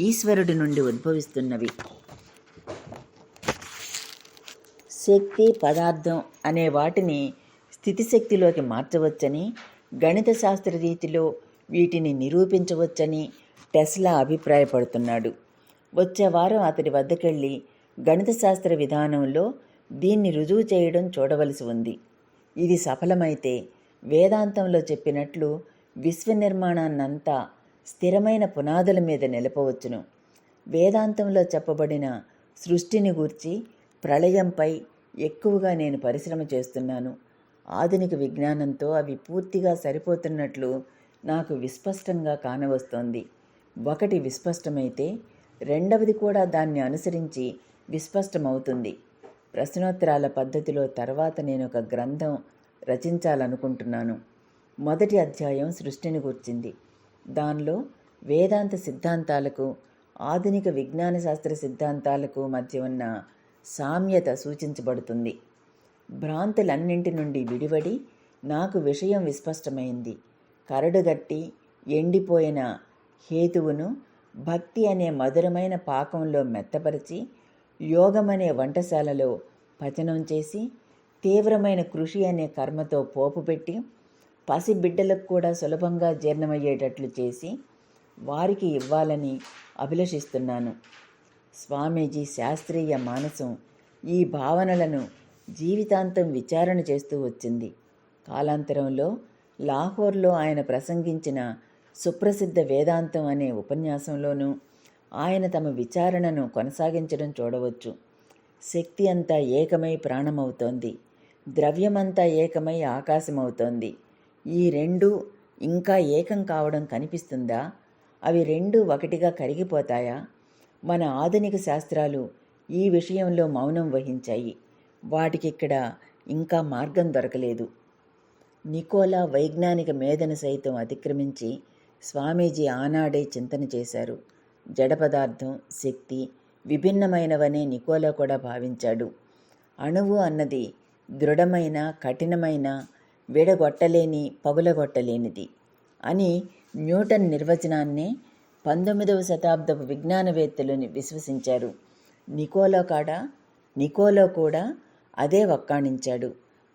ఈశ్వరుడి నుండి ఉద్భవిస్తున్నవి. శక్తి, పదార్థం అనే వాటిని స్థితిశక్తిలోకి మార్చవచ్చని, గణిత శాస్త్ర రీతిలో వీటిని నిరూపించవచ్చని టెస్లా అభిప్రాయపడుతున్నాడు. వచ్చే వారం అతడి వద్దకెళ్ళి గణిత శాస్త్ర విధానంలో దీన్ని రుజువు చేయడం చూడవలసి ఉంది. ఇది సఫలమైతే వేదాంతంలో చెప్పినట్లు విశ్వ నిర్మాణాన్నంతా స్థిరమైన పునాదుల మీద నిలపవచ్చును. వేదాంతంలో చెప్పబడిన సృష్టిని గూర్చి, ప్రళయంపై ఎక్కువగా నేను పరిశ్రమ చేస్తున్నాను. ఆధునిక విజ్ఞానంతో అవి పూర్తిగా సరిపోతున్నట్లు నాకు విస్పష్టంగా కానవస్తోంది. ఒకటి విస్పష్టమైతే రెండవది కూడా దాన్ని అనుసరించి విస్పష్టమవుతుంది. ప్రశ్నోత్తరాల పద్ధతిలో తర్వాత నేను ఒక గ్రంథం రచించాలనుకుంటున్నాను. మొదటి అధ్యాయం సృష్టిని గూర్చింది. దానిలో వేదాంత సిద్ధాంతాలకు, ఆధునిక విజ్ఞాన శాస్త్ర సిద్ధాంతాలకు మధ్య ఉన్న సామ్యత సూచించబడుతుంది. భ్రాంతులన్నింటి నుండి విడివడి నాకు విషయం విస్పష్టమైంది. కరడుగట్టి ఎండిపోయిన హేతువును భక్తి అనే మధురమైన పాకంలో మెత్తపరిచి, యోగమనే వంటశాలలో పచనం చేసి, తీవ్రమైన కృషి అనే కర్మతో పోపు పెట్టి, పసిబిడ్డలకు కూడా సులభంగా జీర్ణమయ్యేటట్లు చేసి వారికి ఇవ్వాలని అభిలషిస్తున్నాను. స్వామీజీ శాస్త్రీయ మానసం ఈ భావనలను జీవితాంతం విచారణ చేస్తూ వచ్చింది. కాలాంతరంలో లాహోర్లో ఆయన ప్రసంగించిన సుప్రసిద్ధ వేదాంతం అనే ఉపన్యాసంలోనూ ఆయన తమ విచారణను కొనసాగించడం చూడవచ్చు. శక్తి అంతా ఏకమై ప్రాణమవుతోంది, ద్రవ్యమంతా ఏకమై ఆకాశమవుతోంది. ఈ రెండూ ఇంకా ఏకం కావడం కనిపిస్తుందా? అవి రెండూ ఒకటిగా కరిగిపోతాయా? మన ఆధునిక శాస్త్రాలు ఈ విషయంలో మౌనం వహించాయి. వాటికిక్కడ ఇంకా మార్గం దొరకలేదు. నికోలా వైజ్ఞానిక మేధను సైతం అతిక్రమించి స్వామీజీ ఆనాడే చింతన చేశారు. జడ పదార్థం, శక్తి విభిన్నమైనవనే నికోలా కూడా భావించాడు. అణువు అన్నది దృఢమైన, కఠినమైన, విడగొట్టలేని, పగులగొట్టలేనిది అని న్యూటన్ నిర్వచనాన్నే 19వ శతాబ్దపు విజ్ఞానవేత్తలు విశ్వసించారు. నికోలో కూడా అదే వక్కాణించాడు.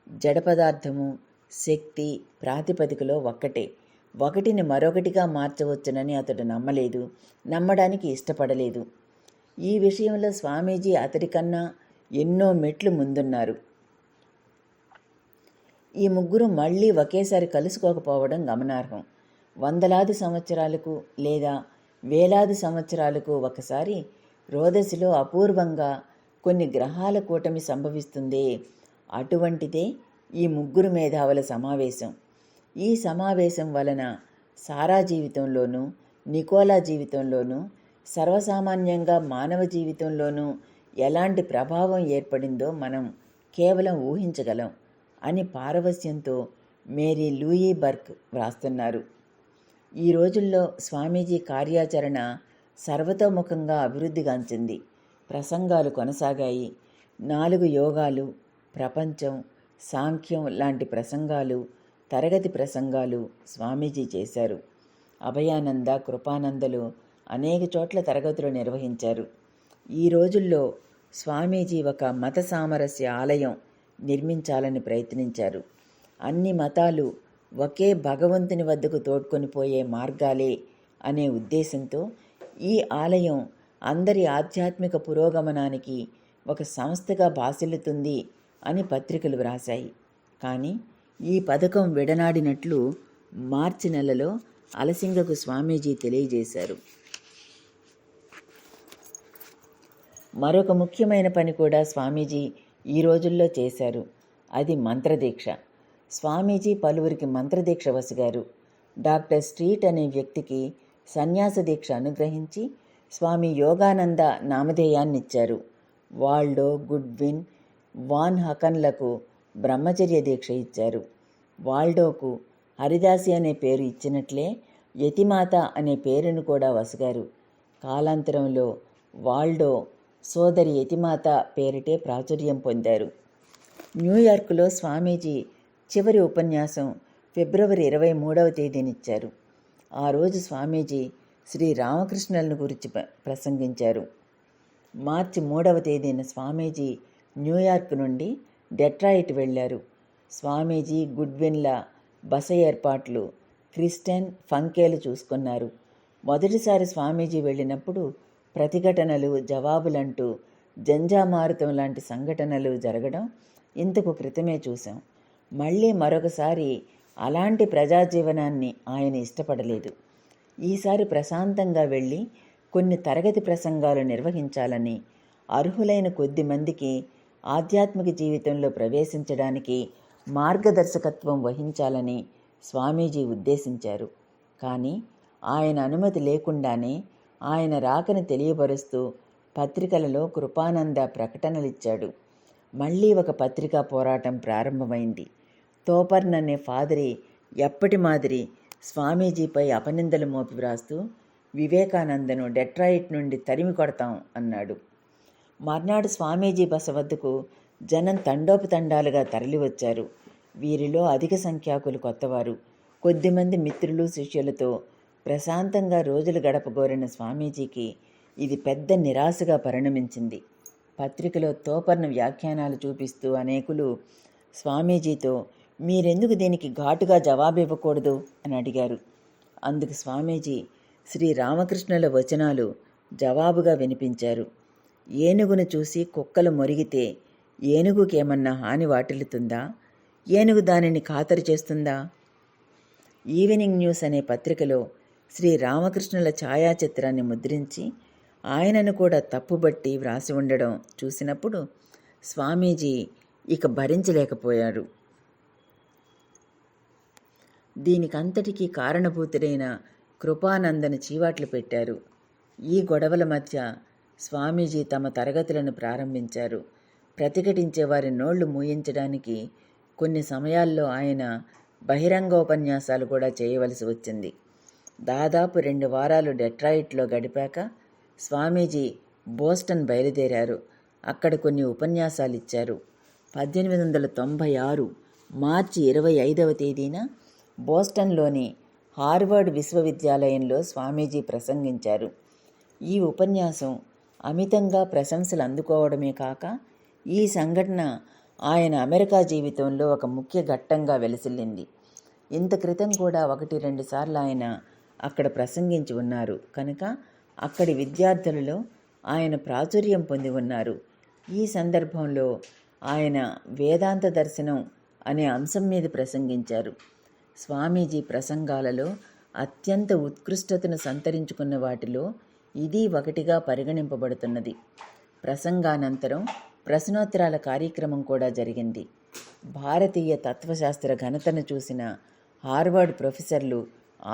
జడ పదార్థము, శక్తి ప్రాతిపదికలో ఒక్కటే. ఒకటిని మరొకటిగా మార్చవచ్చునని అతడు నమ్మలేదు, నమ్మడానికి ఇష్టపడలేదు. ఈ విషయంలో స్వామీజీ అతడికన్నా ఎన్నో మెట్లు ముందున్నారు. ఈ ముగ్గురు మళ్ళీ ఒకేసారి కలుసుకోకపోవడం గమనార్హం. వందలాది సంవత్సరాలకు లేదా వేలాది సంవత్సరాలకు ఒకసారి రోదసిలో అపూర్వంగా కొన్ని గ్రహాల కూటమి సంభవిస్తుందే, అటువంటిదే ఈ ముగ్గురు మేధావుల సమావేశం. ఈ సమావేశం వలన సారా జీవితంలోనూ, నికోలా జీవితంలోనూ, సర్వసామాన్యంగా మానవ జీవితంలోనూ ఎలాంటి ప్రభావం ఏర్పడిందో మనం కేవలం ఊహించగలం అని పారవస్యంతో మేరీ లూయి బర్క్ వ్రాస్తున్నారు. ఈ రోజుల్లో స్వామీజీ కార్యాచరణ సర్వతోముఖంగా అభివృద్ధిగాంచింది. ప్రసంగాలు కొనసాగాయి. 4 యోగాలు, ప్రపంచం, సాంఖ్యం లాంటి ప్రసంగాలు, తరగతి ప్రసంగాలు స్వామీజీ చేశారు. అభయానంద, కృపానందలు అనేక చోట్ల తరగతులు నిర్వహించారు. ఈ రోజుల్లో స్వామీజీ ఒక మత సామరస్య ఆలయం నిర్మించాలని ప్రయత్నించారు. అన్ని మతాలు ఒకే భగవంతుని వద్దకు తోడ్కొని పోయే మార్గాలే అనే ఉద్దేశంతో ఈ ఆలయం అందరి ఆధ్యాత్మిక పురోగమనానికి ఒక సంస్థగా భాసిల్లుతుంది అని పత్రికలు వ్రాశాయి. కానీ ఈ పథకం విడనాడినట్లు మార్చి నెలలో అలసింగకు స్వామీజీ తెలియజేశారు. మరొక ముఖ్యమైన పని కూడా స్వామీజీ ఈ రోజుల్లో చేశారు. అది మంత్రదీక్ష. స్వామీజీ పలువురికి మంత్రదీక్ష వసిగారు. డాక్టర్ స్ట్రీట్ అనే వ్యక్తికి సన్యాస దీక్ష అనుగ్రహించి స్వామి యోగానంద నామధేయాన్నిచ్చారు. వాల్డో, గుడ్విన్, వాన్ హకన్లకు బ్రహ్మచర్య దీక్ష ఇచ్చారు. వాల్డోకు హరిదాసి అనే పేరు ఇచ్చినట్లే యతిమాత అనే పేరును కూడా వసిగారు. కాలాంతరంలో వాల్డో సోదరి యతిమాత పేరిటే ప్రాచుర్యం పొందారు. న్యూయార్కులో స్వామీజీ చివరి ఉపన్యాసం ఫిబ్రవరి 23వ తేదీనిచ్చారు. ఆ రోజు స్వామీజీ శ్రీ రామకృష్ణులను గురించి ప్రసంగించారు. మార్చి 3వ తేదీన స్వామీజీ న్యూయార్క్ నుండి డెట్రాయిట్ వెళ్ళారు. స్వామీజీ గుడ్విన్ల బస ఏర్పాట్లు, క్రిస్టియన్ ఫంకేలు చూసుకున్నారు. మొదటిసారి స్వామీజీ వెళ్ళినప్పుడు ప్రతిఘటనలు, జవాబులంటూ జంజామారుతం లాంటి సంఘటనలు జరగడం ఇంతకు క్రితమే చూశాం. మళ్ళీ మరొకసారి అలాంటి ప్రజాజీవనాన్ని ఆయన ఇష్టపడలేదు. ఈసారి ప్రశాంతంగా వెళ్ళి కొన్ని తరగతి ప్రసంగాలు నిర్వహించాలని, అర్హులైన కొద్ది మందికి ఆధ్యాత్మిక జీవితంలో ప్రవేశించడానికి మార్గదర్శకత్వం వహించాలని స్వామీజీ ఉద్దేశించారు. కానీ ఆయన అనుమతి లేకుండానే ఆయన రాకని తెలియపరుస్తూ పత్రికలలో కృపానంద ప్రకటనలిచ్చాడు. మళ్ళీ ఒక పత్రికా పోరాటం ప్రారంభమైంది. తోపర్న్ అనే ఫాదరి ఎప్పటి మాదిరి స్వామీజీపై అపనిందలు మోపి వ్రాస్తూ వివేకానందను డెట్రాయిట్ నుండి తరిమి కొడతాం అన్నాడు. మర్నాడు స్వామీజీ బస వద్దకు జనం తండోపతండాలుగా తరలివచ్చారు. వీరిలో అధిక సంఖ్యాకులు కొత్తవారు. కొద్దిమంది మిత్రులు, శిష్యులతో ప్రశాంతంగా రోజులు గడపగోరిన స్వామీజీకి ఇది పెద్ద నిరాశగా పరిణమించింది. పత్రికలో తోపర్ణ వ్యాఖ్యానాలు చూపిస్తూ అనేకులు స్వామీజీతో మీరెందుకు దీనికి ఘాటుగా జవాబివ్వకూడదు అని అడిగారు. అందుకు స్వామీజీ శ్రీ రామకృష్ణుల వచనాలు జవాబుగా వినిపించారు. ఏనుగును చూసి కుక్కలు మొరిగితే ఏనుగుకేమన్నా హాని వాటిల్లుతుందా? ఏనుగు దానిని ఖాతరు చేస్తుందా? ఈవినింగ్ న్యూస్ అనే పత్రికలో శ్రీ రామకృష్ణుల ఛాయాచిత్రాన్ని ముద్రించి ఆయనను కూడా తప్పుబట్టి వ్రాసి ఉండడం చూసినప్పుడు స్వామీజీ ఇక భరించలేకపోయారు. దీనికంతటికీ కారణభూతుడైన కృపానందను చీవాట్లు పెట్టారు. ఈ గొడవల మధ్య స్వామీజీ తమ తరగతులను ప్రారంభించారు. ప్రతిఘటించే వారి నోళ్లు మూయించడానికి కొన్ని సమయాల్లో ఆయన బహిరంగోపన్యాసాలు కూడా చేయవలసి వచ్చింది. దాదాపు 2 వారాలు డెట్రాయిట్లో గడిపాక స్వామీజీ బోస్టన్ బయలుదేరారు. అక్కడ కొన్ని ఉపన్యాసాలు ఇచ్చారు. 1896 మార్చి 25వ తేదీన బోస్టన్లోని హార్వర్డ్ విశ్వవిద్యాలయంలో స్వామీజీ ప్రసంగించారు. ఈ ఉపన్యాసం అమితంగా ప్రశంసలు అందుకోవడమే కాక ఈ సంఘటన ఆయన అమెరికా జీవితంలో ఒక ముఖ్య ఘట్టంగా వెలసిల్లింది. ఇంత క్రితం కూడా 1-2 సార్లు ఆయన అక్కడ ప్రసంగించి ఉన్నారు కనుక అక్కడి విద్యార్థులలో ఆయన ప్రాచుర్యం పొంది ఉన్నారు. ఈ సందర్భంలో ఆయన వేదాంత దర్శనం అనే అంశం మీద ప్రసంగించారు. స్వామీజీ ప్రసంగాలలో అత్యంత ఉత్కృష్టతను సంతరించుకున్న వాటిలో ఇది ఒకటిగా పరిగణింపబడుతున్నది. ప్రసంగానంతరం ప్రశ్నోత్తరాల కార్యక్రమం కూడా జరిగింది. భారతీయ తత్వశాస్త్ర ఘనతను చూసిన హార్వర్డ్ ప్రొఫెసర్లు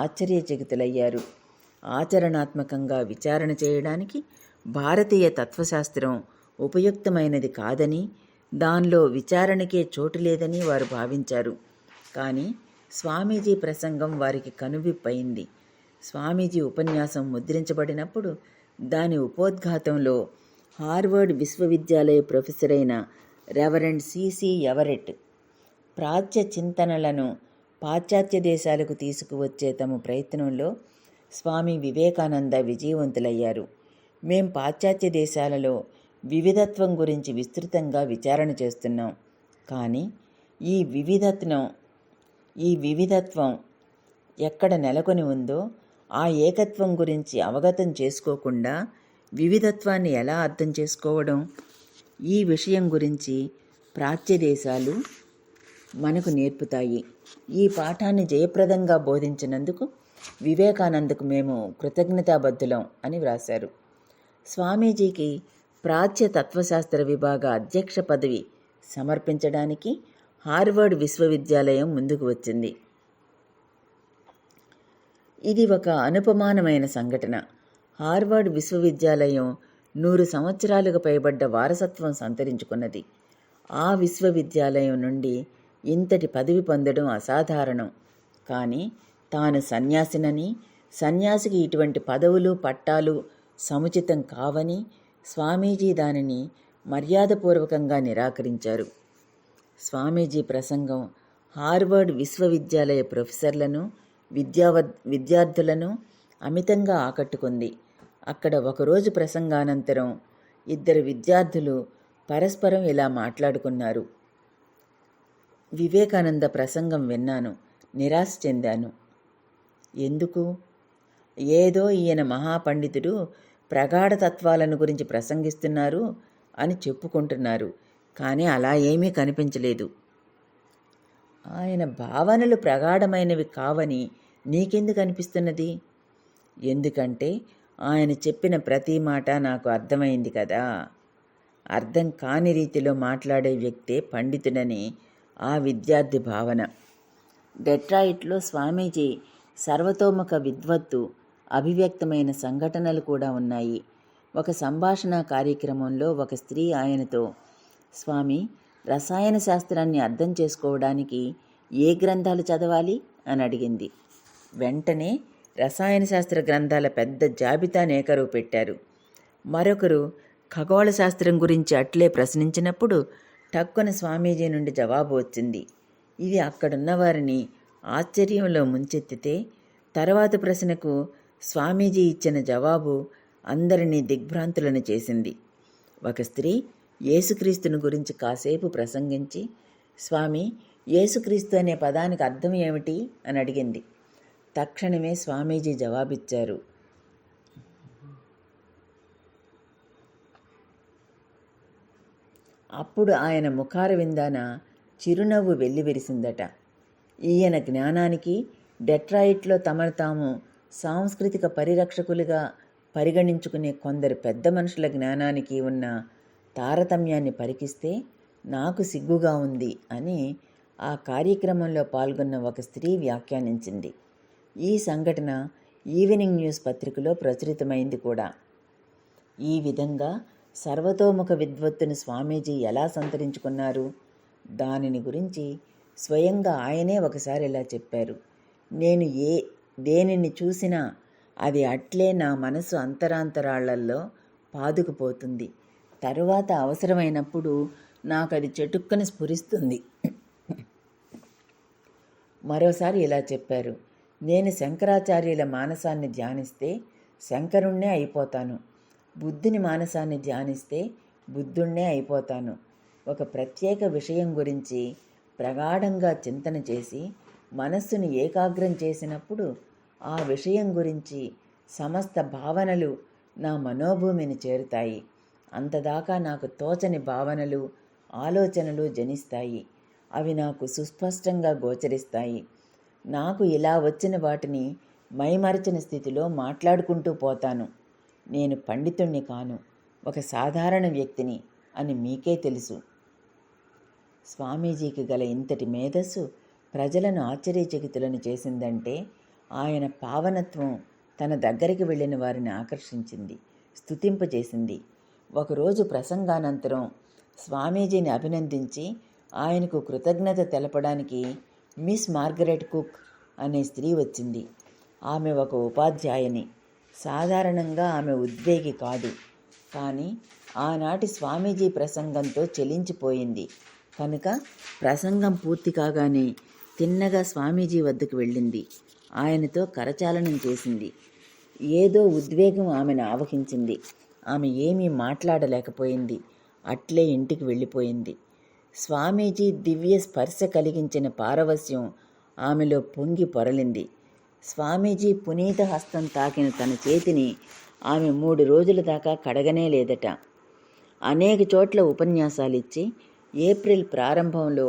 ఆశ్చర్యచకితులయ్యారు. ఆచరణాత్మకంగా విచారణ చేయడానికి భారతీయ తత్వశాస్త్రం ఉపయుక్తమైనది కాదని, దానిలో విచారణకే చోటు లేదని వారు భావించారు. కానీ స్వామీజీ ప్రసంగం వారికి కనువిప్పయింది. స్వామీజీ ఉపన్యాసం ముద్రించబడినప్పుడు దాని ఉపోద్ఘాతంలో హార్వర్డ్ విశ్వవిద్యాలయ ప్రొఫెసర్ అయిన రెవరెండ్ సిసి ఎవరెట్ ప్రాచ్య చింతనలను పాశ్చాత్య దేశాలకు తీసుకువచ్చే తమ ప్రయత్నంలో స్వామి వివేకానంద విజయవంతులయ్యారు. మేం పాశ్చాత్య దేశాలలో వివిధత్వం గురించి విస్తృతంగా విచారణ చేస్తున్నాం. కానీ ఈ వివిధత్వం ఎక్కడ నెలకొని ఉందో ఆ ఏకత్వం గురించి అవగతం చేసుకోకుండా వివిధత్వాన్ని ఎలా అర్థం చేసుకోవడం? ఈ విషయం గురించి ప్రాచ్య దేశాలు మనకు నేర్పుతాయి. ఈ పాఠాన్ని జయప్రదంగా బోధించినందుకు వివేకానందకు మేము కృతజ్ఞతాబద్ధులం అని వ్రాశారు. స్వామీజీకి ప్రాచ్య తత్వశాస్త్ర విభాగ అధ్యక్ష పదవి సమర్పించడానికి హార్వర్డ్ విశ్వవిద్యాలయం ముందుకు వచ్చింది. ఇది ఒక అనుపమానమైన సంఘటన. హార్వర్డ్ విశ్వవిద్యాలయం 100 సంవత్సరాలుగా పైబడ్డ వారసత్వం సంతరించుకున్నది. ఆ విశ్వవిద్యాలయం నుండి ఇంతటి పదవి పొందడం అసాధారణం. కానీ తాను సన్యాసినని, సన్యాసికి ఇటువంటి పదవులు పట్టాలు సముచితం కావని స్వామీజీ దానిని మర్యాదపూర్వకంగా నిరాకరించారు. స్వామీజీ ప్రసంగం హార్వర్డ్ విశ్వవిద్యాలయ ప్రొఫెసర్లను, విద్యార్థులను అమితంగా ఆకట్టుకుంది. అక్కడ ఒకరోజు ప్రసంగానంతరం 2 విద్యార్థులు పరస్పరం ఇలా మాట్లాడుకున్నారు. వివేకానంద ప్రసంగం విన్నాను, నిరాశ చెందాను. ఎందుకు? ఏదో ఈయన మహాపండితుడు ప్రగాఢ తత్వాలను గురించి ప్రసంగిస్తున్నారు అని చెప్పుకుంటున్నారు. కానీ అలా ఏమీ కనిపించలేదు. ఆయన భావనలు ప్రగాఢమైనవి కావని నీకెందుకు అనిపిస్తున్నది? ఎందుకంటే ఆయన చెప్పిన ప్రతి మాట నాకు అర్థమైంది కదా. అర్థం కాని రీతిలో మాట్లాడే వ్యక్తే పండితుడని ఆ విద్యార్థి భావన. డెట్రాయిట్లో స్వామీజీ సర్వతోముఖ విద్వత్తు అభివ్యక్తమైన సంఘటనలు కూడా ఉన్నాయి. ఒక సంభాషణ కార్యక్రమంలో ఒక స్త్రీ ఆయనతో, స్వామి, రసాయన శాస్త్రాన్ని అర్థం చేసుకోవడానికి ఏ గ్రంథాలు చదవాలి అని అడిగింది. వెంటనే రసాయన శాస్త్ర గ్రంథాల పెద్ద జాబితాను ఏకరువు పెట్టారు. మరొకరు ఖగోళ శాస్త్రం గురించి అట్లే ప్రశ్నించినప్పుడు టక్కున స్వామీజీ నుండి జవాబు వచ్చింది. ఇది అక్కడున్న వారిని ఆశ్చర్యంలో ముంచెత్తితే తర్వాత ప్రశ్నకు స్వామీజీ ఇచ్చిన జవాబు అందరినీ దిగ్భ్రాంతులను చేసింది. ఒక స్త్రీ యేసుక్రీస్తుని గురించి కాసేపు ప్రసంగించి, స్వామి, యేసుక్రీస్తు అనే పదానికి అర్థం ఏమిటి అని అడిగింది. తక్షణమే స్వామీజీ జవాబిచ్చారు. అప్పుడు ఆయన ముఖార విందాన చిరునవ్వు వెల్లివిరిసిందట. ఈయన జ్ఞానానికి డెట్రాయిట్లో తమను తాము సాంస్కృతిక పరిరక్షకులుగా పరిగణించుకునే కొందరు పెద్ద మనుషుల జ్ఞానానికి ఉన్న తారతమ్యాన్ని పరికిస్తే నాకు సిగ్గుగా ఉంది అని ఆ కార్యక్రమంలో పాల్గొన్న ఒక స్త్రీ వ్యాఖ్యానించింది. ఈ సంఘటన ఈవినింగ్ న్యూస్ పత్రికలో ప్రచురితమైంది కూడా. ఈ విధంగా సర్వతోముఖ విద్వత్తును స్వామీజీ ఎలా సంతరించుకున్నారు? దానిని గురించి స్వయంగా ఆయనే ఒకసారి ఇలా చెప్పారు. నేను దేనిని చూసినా అది అట్లే నా మనసు అంతరాంతరాళ్లల్లో పాదుకుపోతుంది. తరువాత అవసరమైనప్పుడు నాకు అది చటుక్కని స్ఫురిస్తుంది. మరోసారి ఇలా చెప్పారు. నేను శంకరాచార్యుల మానసాన్ని ధ్యానిస్తే శంకరుణ్ణే అయిపోతాను. బుద్ధుని మానసాన్ని ధ్యానిస్తే బుద్ధుణ్ణే అయిపోతాను. ఒక ప్రత్యేక విషయం గురించి ప్రగాఢంగా చింతన చేసి మనస్సును ఏకాగ్రం చేసినప్పుడు ఆ విషయం గురించి సమస్త భావనలు నా మనోభూమిని చేరుతాయి. అంతదాకా నాకు తోచని భావనలు, ఆలోచనలు జనిస్తాయి. అవి నాకు సుస్పష్టంగా గోచరిస్తాయి. నాకు ఇలా వచ్చిన వాటిని మైమరచిన స్థితిలో మాట్లాడుకుంటూ పోతాను. నేను పండితుణ్ణి కాను, ఒక సాధారణ వ్యక్తిని అని మీకే తెలుసు. స్వామీజీకి గల ఇంతటి మేధస్సు ప్రజలను ఆశ్చర్యచకితులను చేసిందంటే ఆయన పావనత్వం తన దగ్గరికి వెళ్ళిన వారిని ఆకర్షించింది, స్తుతింపచేసింది. ఒకరోజు ప్రసంగానంతరం స్వామీజీని అభినందించి ఆయనకు కృతజ్ఞత తెలపడానికి మిస్ మార్గరెట్ కుక్ అనే స్త్రీ వచ్చింది. ఆమె ఒక ఉపాధ్యాయుని. సాధారణంగా ఆమె ఉద్వేగి కాదు. కానీ ఆనాటి స్వామీజీ ప్రసంగంతో చెలించిపోయింది కనుక ప్రసంగం పూర్తి కాగానే తిన్నగా స్వామీజీ వద్దకు వెళ్ళింది. ఆయనతో కరచాలనం చేసింది. ఏదో ఉద్వేగం ఆమెను ఆవహించింది. ఆమె ఏమీ మాట్లాడలేకపోయింది. అట్లే ఇంటికి వెళ్ళిపోయింది. స్వామీజీ దివ్య స్పర్శ కలిగించిన పారవస్యం ఆమెలో పొంగి పొరలింది. స్వామీజీ పునీత హస్తం తాకిన తన చేతిని ఆమె 3 రోజుల దాకా కడగనే లేదట. అనేక చోట్ల ఉపన్యాసాలిచ్చి ఏప్రిల్ ప్రారంభంలో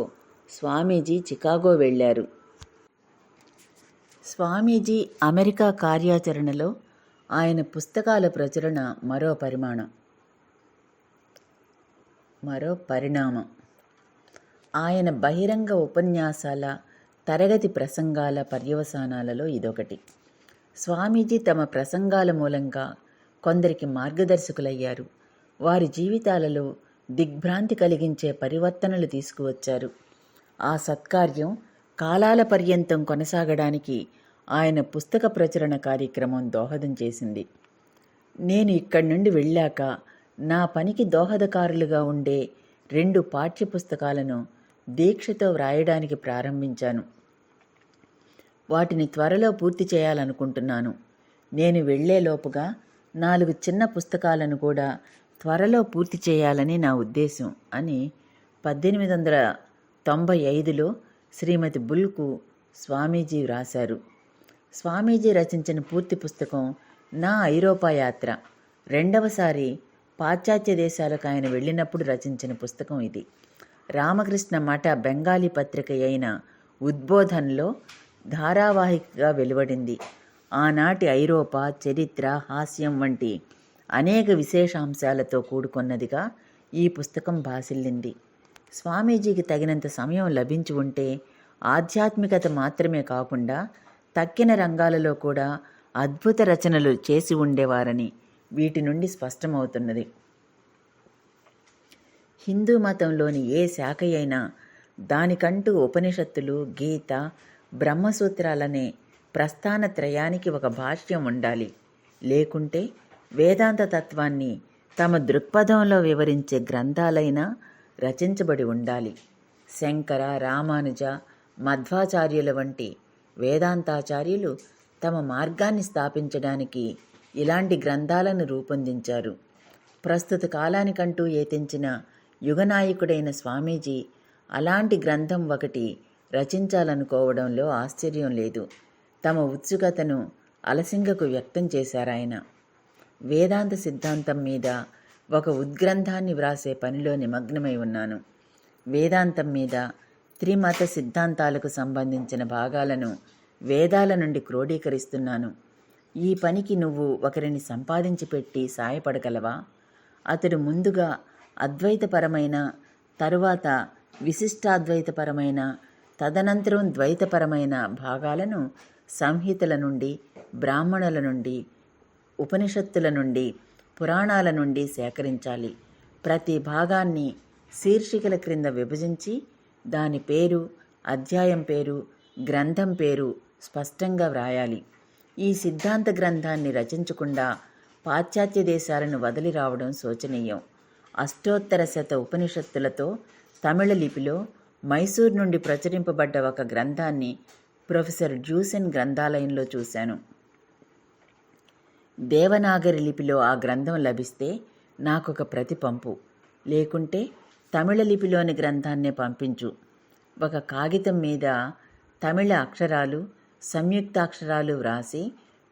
స్వామీజీ చికాగో వెళ్ళారు. స్వామీజీ అమెరికా కార్యాచరణలో ఆయన పుస్తకాల ప్రచురణ మరో పరిణామం. ఆయన బహిరంగ ఉపన్యాసాల, తరగతి ప్రసంగాల పర్యవసానాలలో ఇదొకటి. స్వామీజీ తమ ప్రసంగాల మూలంగా కొందరికి మార్గదర్శకులయ్యారు. వారి జీవితాలలో దిగ్భ్రాంతి కలిగించే పరివర్తనలు తీసుకువచ్చారు. ఆ సత్కార్యం కాలాల పర్యంతం కొనసాగడానికి ఆయన పుస్తక ప్రచురణ కార్యక్రమం దోహదం చేసింది. నేను ఇక్కడి నుండి వెళ్ళాక నా పనికి దోహదకారులుగా ఉండే 2 పాఠ్యపుస్తకాలను దీక్షతో వ్రాయడానికి ప్రారంభించాను. వాటిని త్వరలో పూర్తి చేయాలనుకుంటున్నాను. నేను వెళ్లేలోపుగా 4 చిన్న పుస్తకాలను కూడా త్వరలో పూర్తి చేయాలని నా ఉద్దేశం అని 1895లో శ్రీమతి బుల్కు స్వామీజీ వ్రాశారు. స్వామీజీ రచించిన పూర్తి పుస్తకం నా ఐరోపా యాత్ర. 2వసారి పాశ్చాత్య దేశాలకు ఆయన వెళ్ళినప్పుడు రచించిన పుస్తకం ఇది. రామకృష్ణ మఠ బెంగాలీ పత్రిక అయిన ఉద్బోధన్లో ధారావాహికగా వెలువడింది. ఆనాటి ఐరోపా చరిత్ర, హాస్యం వంటి అనేక విశేషాంశాలతో కూడుకొన్నదిగా ఈ పుస్తకం భాసిల్లింది. స్వామీజీకి తగినంత సమయం లభించి ఉంటే ఆధ్యాత్మికత మాత్రమే కాకుండా తక్కిన రంగాలలో కూడా అద్భుత రచనలు చేసి ఉండేవారని వీటి నుండి స్పష్టమవుతున్నది. హిందూ మతంలోని ఏ శాఖ అయినా దానికంటూ ఉపనిషత్తులు, గీత, బ్రహ్మసూత్రాలనే ప్రస్థానత్రయానికి ఒక భాష్యం ఉండాలి. లేకుంటే వేదాంత తత్వాన్ని తమ దృక్పథంలో వివరించే గ్రంథాలైనా రచించబడి ఉండాలి. శంకర, రామానుజ, మధ్వాచార్యుల వంటి వేదాంతాచార్యులు తమ మార్గాన్ని స్థాపించడానికి ఇలాంటి గ్రంథాలను రూపొందించారు. ప్రస్తుత కాలానికంటూ ఏతించిన యుగనాయకుడైన స్వామీజీ అలాంటి గ్రంథం ఒకటి రచించాలనుకోవడంలో ఆశ్చర్యం లేదు. తమ ఉత్సుకతను అలసింగకు వ్యక్తం చేశారాయన. వేదాంత సిద్ధాంతం మీద ఒక ఉద్గ్రంథాన్ని వ్రాసే పనిలో నిమగ్నమై ఉన్నాను. వేదాంతం మీద, త్రిమత సిద్ధాంతాలకు సంబంధించిన భాగాలను వేదాల నుండి క్రోడీకరిస్తున్నాను. ఈ పనికి నువ్వు ఒకరిని సంపాదించి పెట్టి సాయపడగలవా? అతడు ముందుగా అద్వైతపరమైన, తరువాత విశిష్టాద్వైతపరమైన, తదనంతరం ద్వైతపరమైన భాగాలను సంహితల నుండి, బ్రాహ్మణుల నుండి, ఉపనిషత్తుల నుండి, పురాణాల నుండి సేకరించాలి. ప్రతి భాగాన్ని శీర్షికల క్రింద విభజించి దాని పేరు, అధ్యాయం పేరు, గ్రంథం పేరు స్పష్టంగా వ్రాయాలి. ఈ సిద్ధాంత గ్రంథాన్ని రచించకుండా పాశ్చాత్య దేశాలను వదిలి రావడం శోచనీయం. అష్టోత్తర శత ఉపనిషత్తులతో తమిళ లిపిలో మైసూర్ నుండి ప్రచురింపబడ్డ ఒక గ్రంథాన్ని ప్రొఫెసర్ జ్యూసెన్ గ్రంథాలయంలో చూశాను. దేవనాగరి లిపిలో ఆ గ్రంథం లభిస్తే నాకొక ప్రతి పంపు, లేకుంటే తమిళ లిపిలోని గ్రంథాన్నే పంపించు. ఒక కాగితం మీద తమిళ అక్షరాలు, సంయుక్తాక్షరాలు వ్రాసి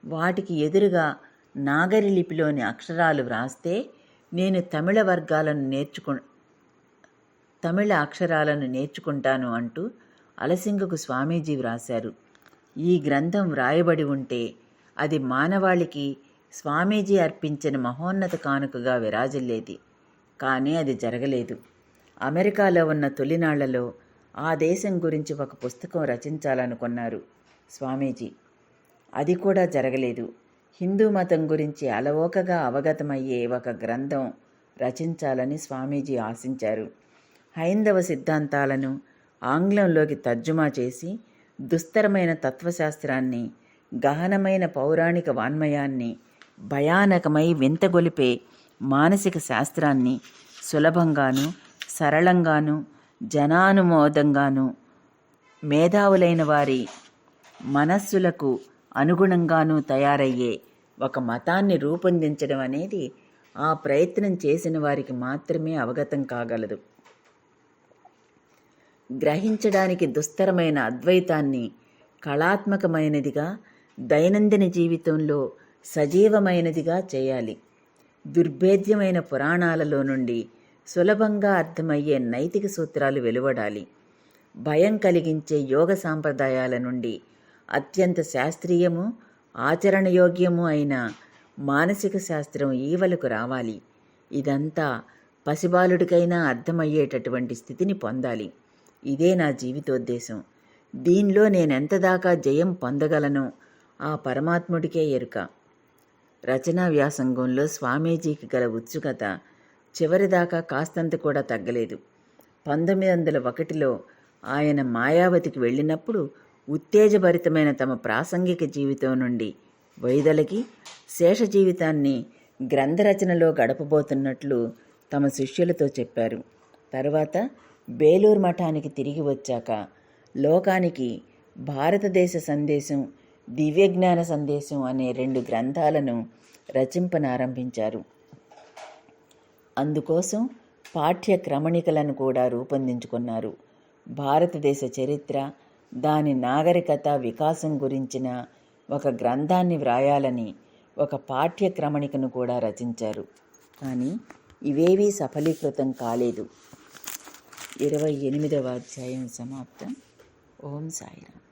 వాటికి ఎదురుగా నాగరి లిపిలోని అక్షరాలు వ్రాస్తే నేను తమిళ అక్షరాలను నేర్చుకుంటాను అంటూ అలసింగకు స్వామీజీ వ్రాశారు. ఈ గ్రంథం వ్రాయబడి ఉంటే అది మానవాళికి స్వామీజీ అర్పించిన మహోన్నత కానుకగా విరాజిల్లేది. కానీ అది జరగలేదు. అమెరికాలో ఉన్న తొలినాళ్లలో ఆ దేశం గురించి ఒక పుస్తకం రచించాలనుకున్నారు స్వామీజీ. అది కూడా జరగలేదు. హిందూ మతం గురించి అలవోకగా అవగతమయ్యే ఒక గ్రంథం రచించాలని స్వామీజీ ఆశించారు. హైందవ సిద్ధాంతాలను ఆంగ్లంలోకి తర్జుమా చేసి దుస్తరమైన తత్వశాస్త్రాన్ని, గహనమైన పౌరాణిక వాన్మయాన్ని, భయానకమై వింతగొలిపే మానసిక శాస్త్రాన్ని సులభంగాను, సరళంగాను, జనానుమోదంగాను, మేధావులైన వారి మనస్సులకు అనుగుణంగాను తయారయ్యే ఒక మతాన్ని రూపొందించడం అనేది ఆ ప్రయత్నం చేసిన వారికి మాత్రమే అవగతం కాగలదు. గ్రహించడానికి దుస్తరమైన అద్వైతాన్ని కళాత్మకమైనదిగా, దైనందిన జీవితంలో సజీవమైనదిగా చేయాలి. దుర్భేద్యమైన పురాణాలలో నుండి సులభంగా అర్థమయ్యే నైతిక సూత్రాలు వెలువడాలి. భయం కలిగించే యోగ సాంప్రదాయాల నుండి అత్యంత శాస్త్రీయము, ఆచరణయోగ్యము అయిన మానసిక శాస్త్రం ఈవలకు రావాలి. ఇదంతా పసిబాలుడికైనా అర్థమయ్యేటటువంటి స్థితిని పొందాలి. ఇదే నా జీవితోద్దేశం. దీనిలో నేనెంతదాకా జయం పొందగలనో ఆ పరమాత్ముడికే ఎరుక. రచనా వ్యాసంగంలో స్వామీజీకి గల ఉత్సుకత చివరిదాకా కాస్తంత కూడా తగ్గలేదు. 1901లో ఆయన మాయావతికి వెళ్ళినప్పుడు ఉత్తేజభరితమైన తమ ప్రాసంగిక జీవితం నుండి వైదొలగి శేష జీవితాన్ని గ్రంథరచనలో గడపబోతున్నట్లు తమ శిష్యులతో చెప్పారు. తరువాత బేలూరు మఠానికి తిరిగి వచ్చాక లోకానికి భారతదేశ సందేశం, దివ్యజ్ఞాన సందేశం అనే 2 గ్రంథాలను రచింపనారంభించారు. అందుకోసం పాఠ్య క్రమణికలను కూడా రూపొందించుకున్నారు. భారతదేశ చరిత్ర, దాని నాగరికత వికాసం గురించిన ఒక గ్రంథాన్ని వ్రాయాలని ఒక పాఠ్య క్రమణికను కూడా రచించారు. కానీ ఇవేవీ సఫలీకృతం కాలేదు. 28వ అధ్యాయం సమాప్తం. ఓం సాయిరామ్.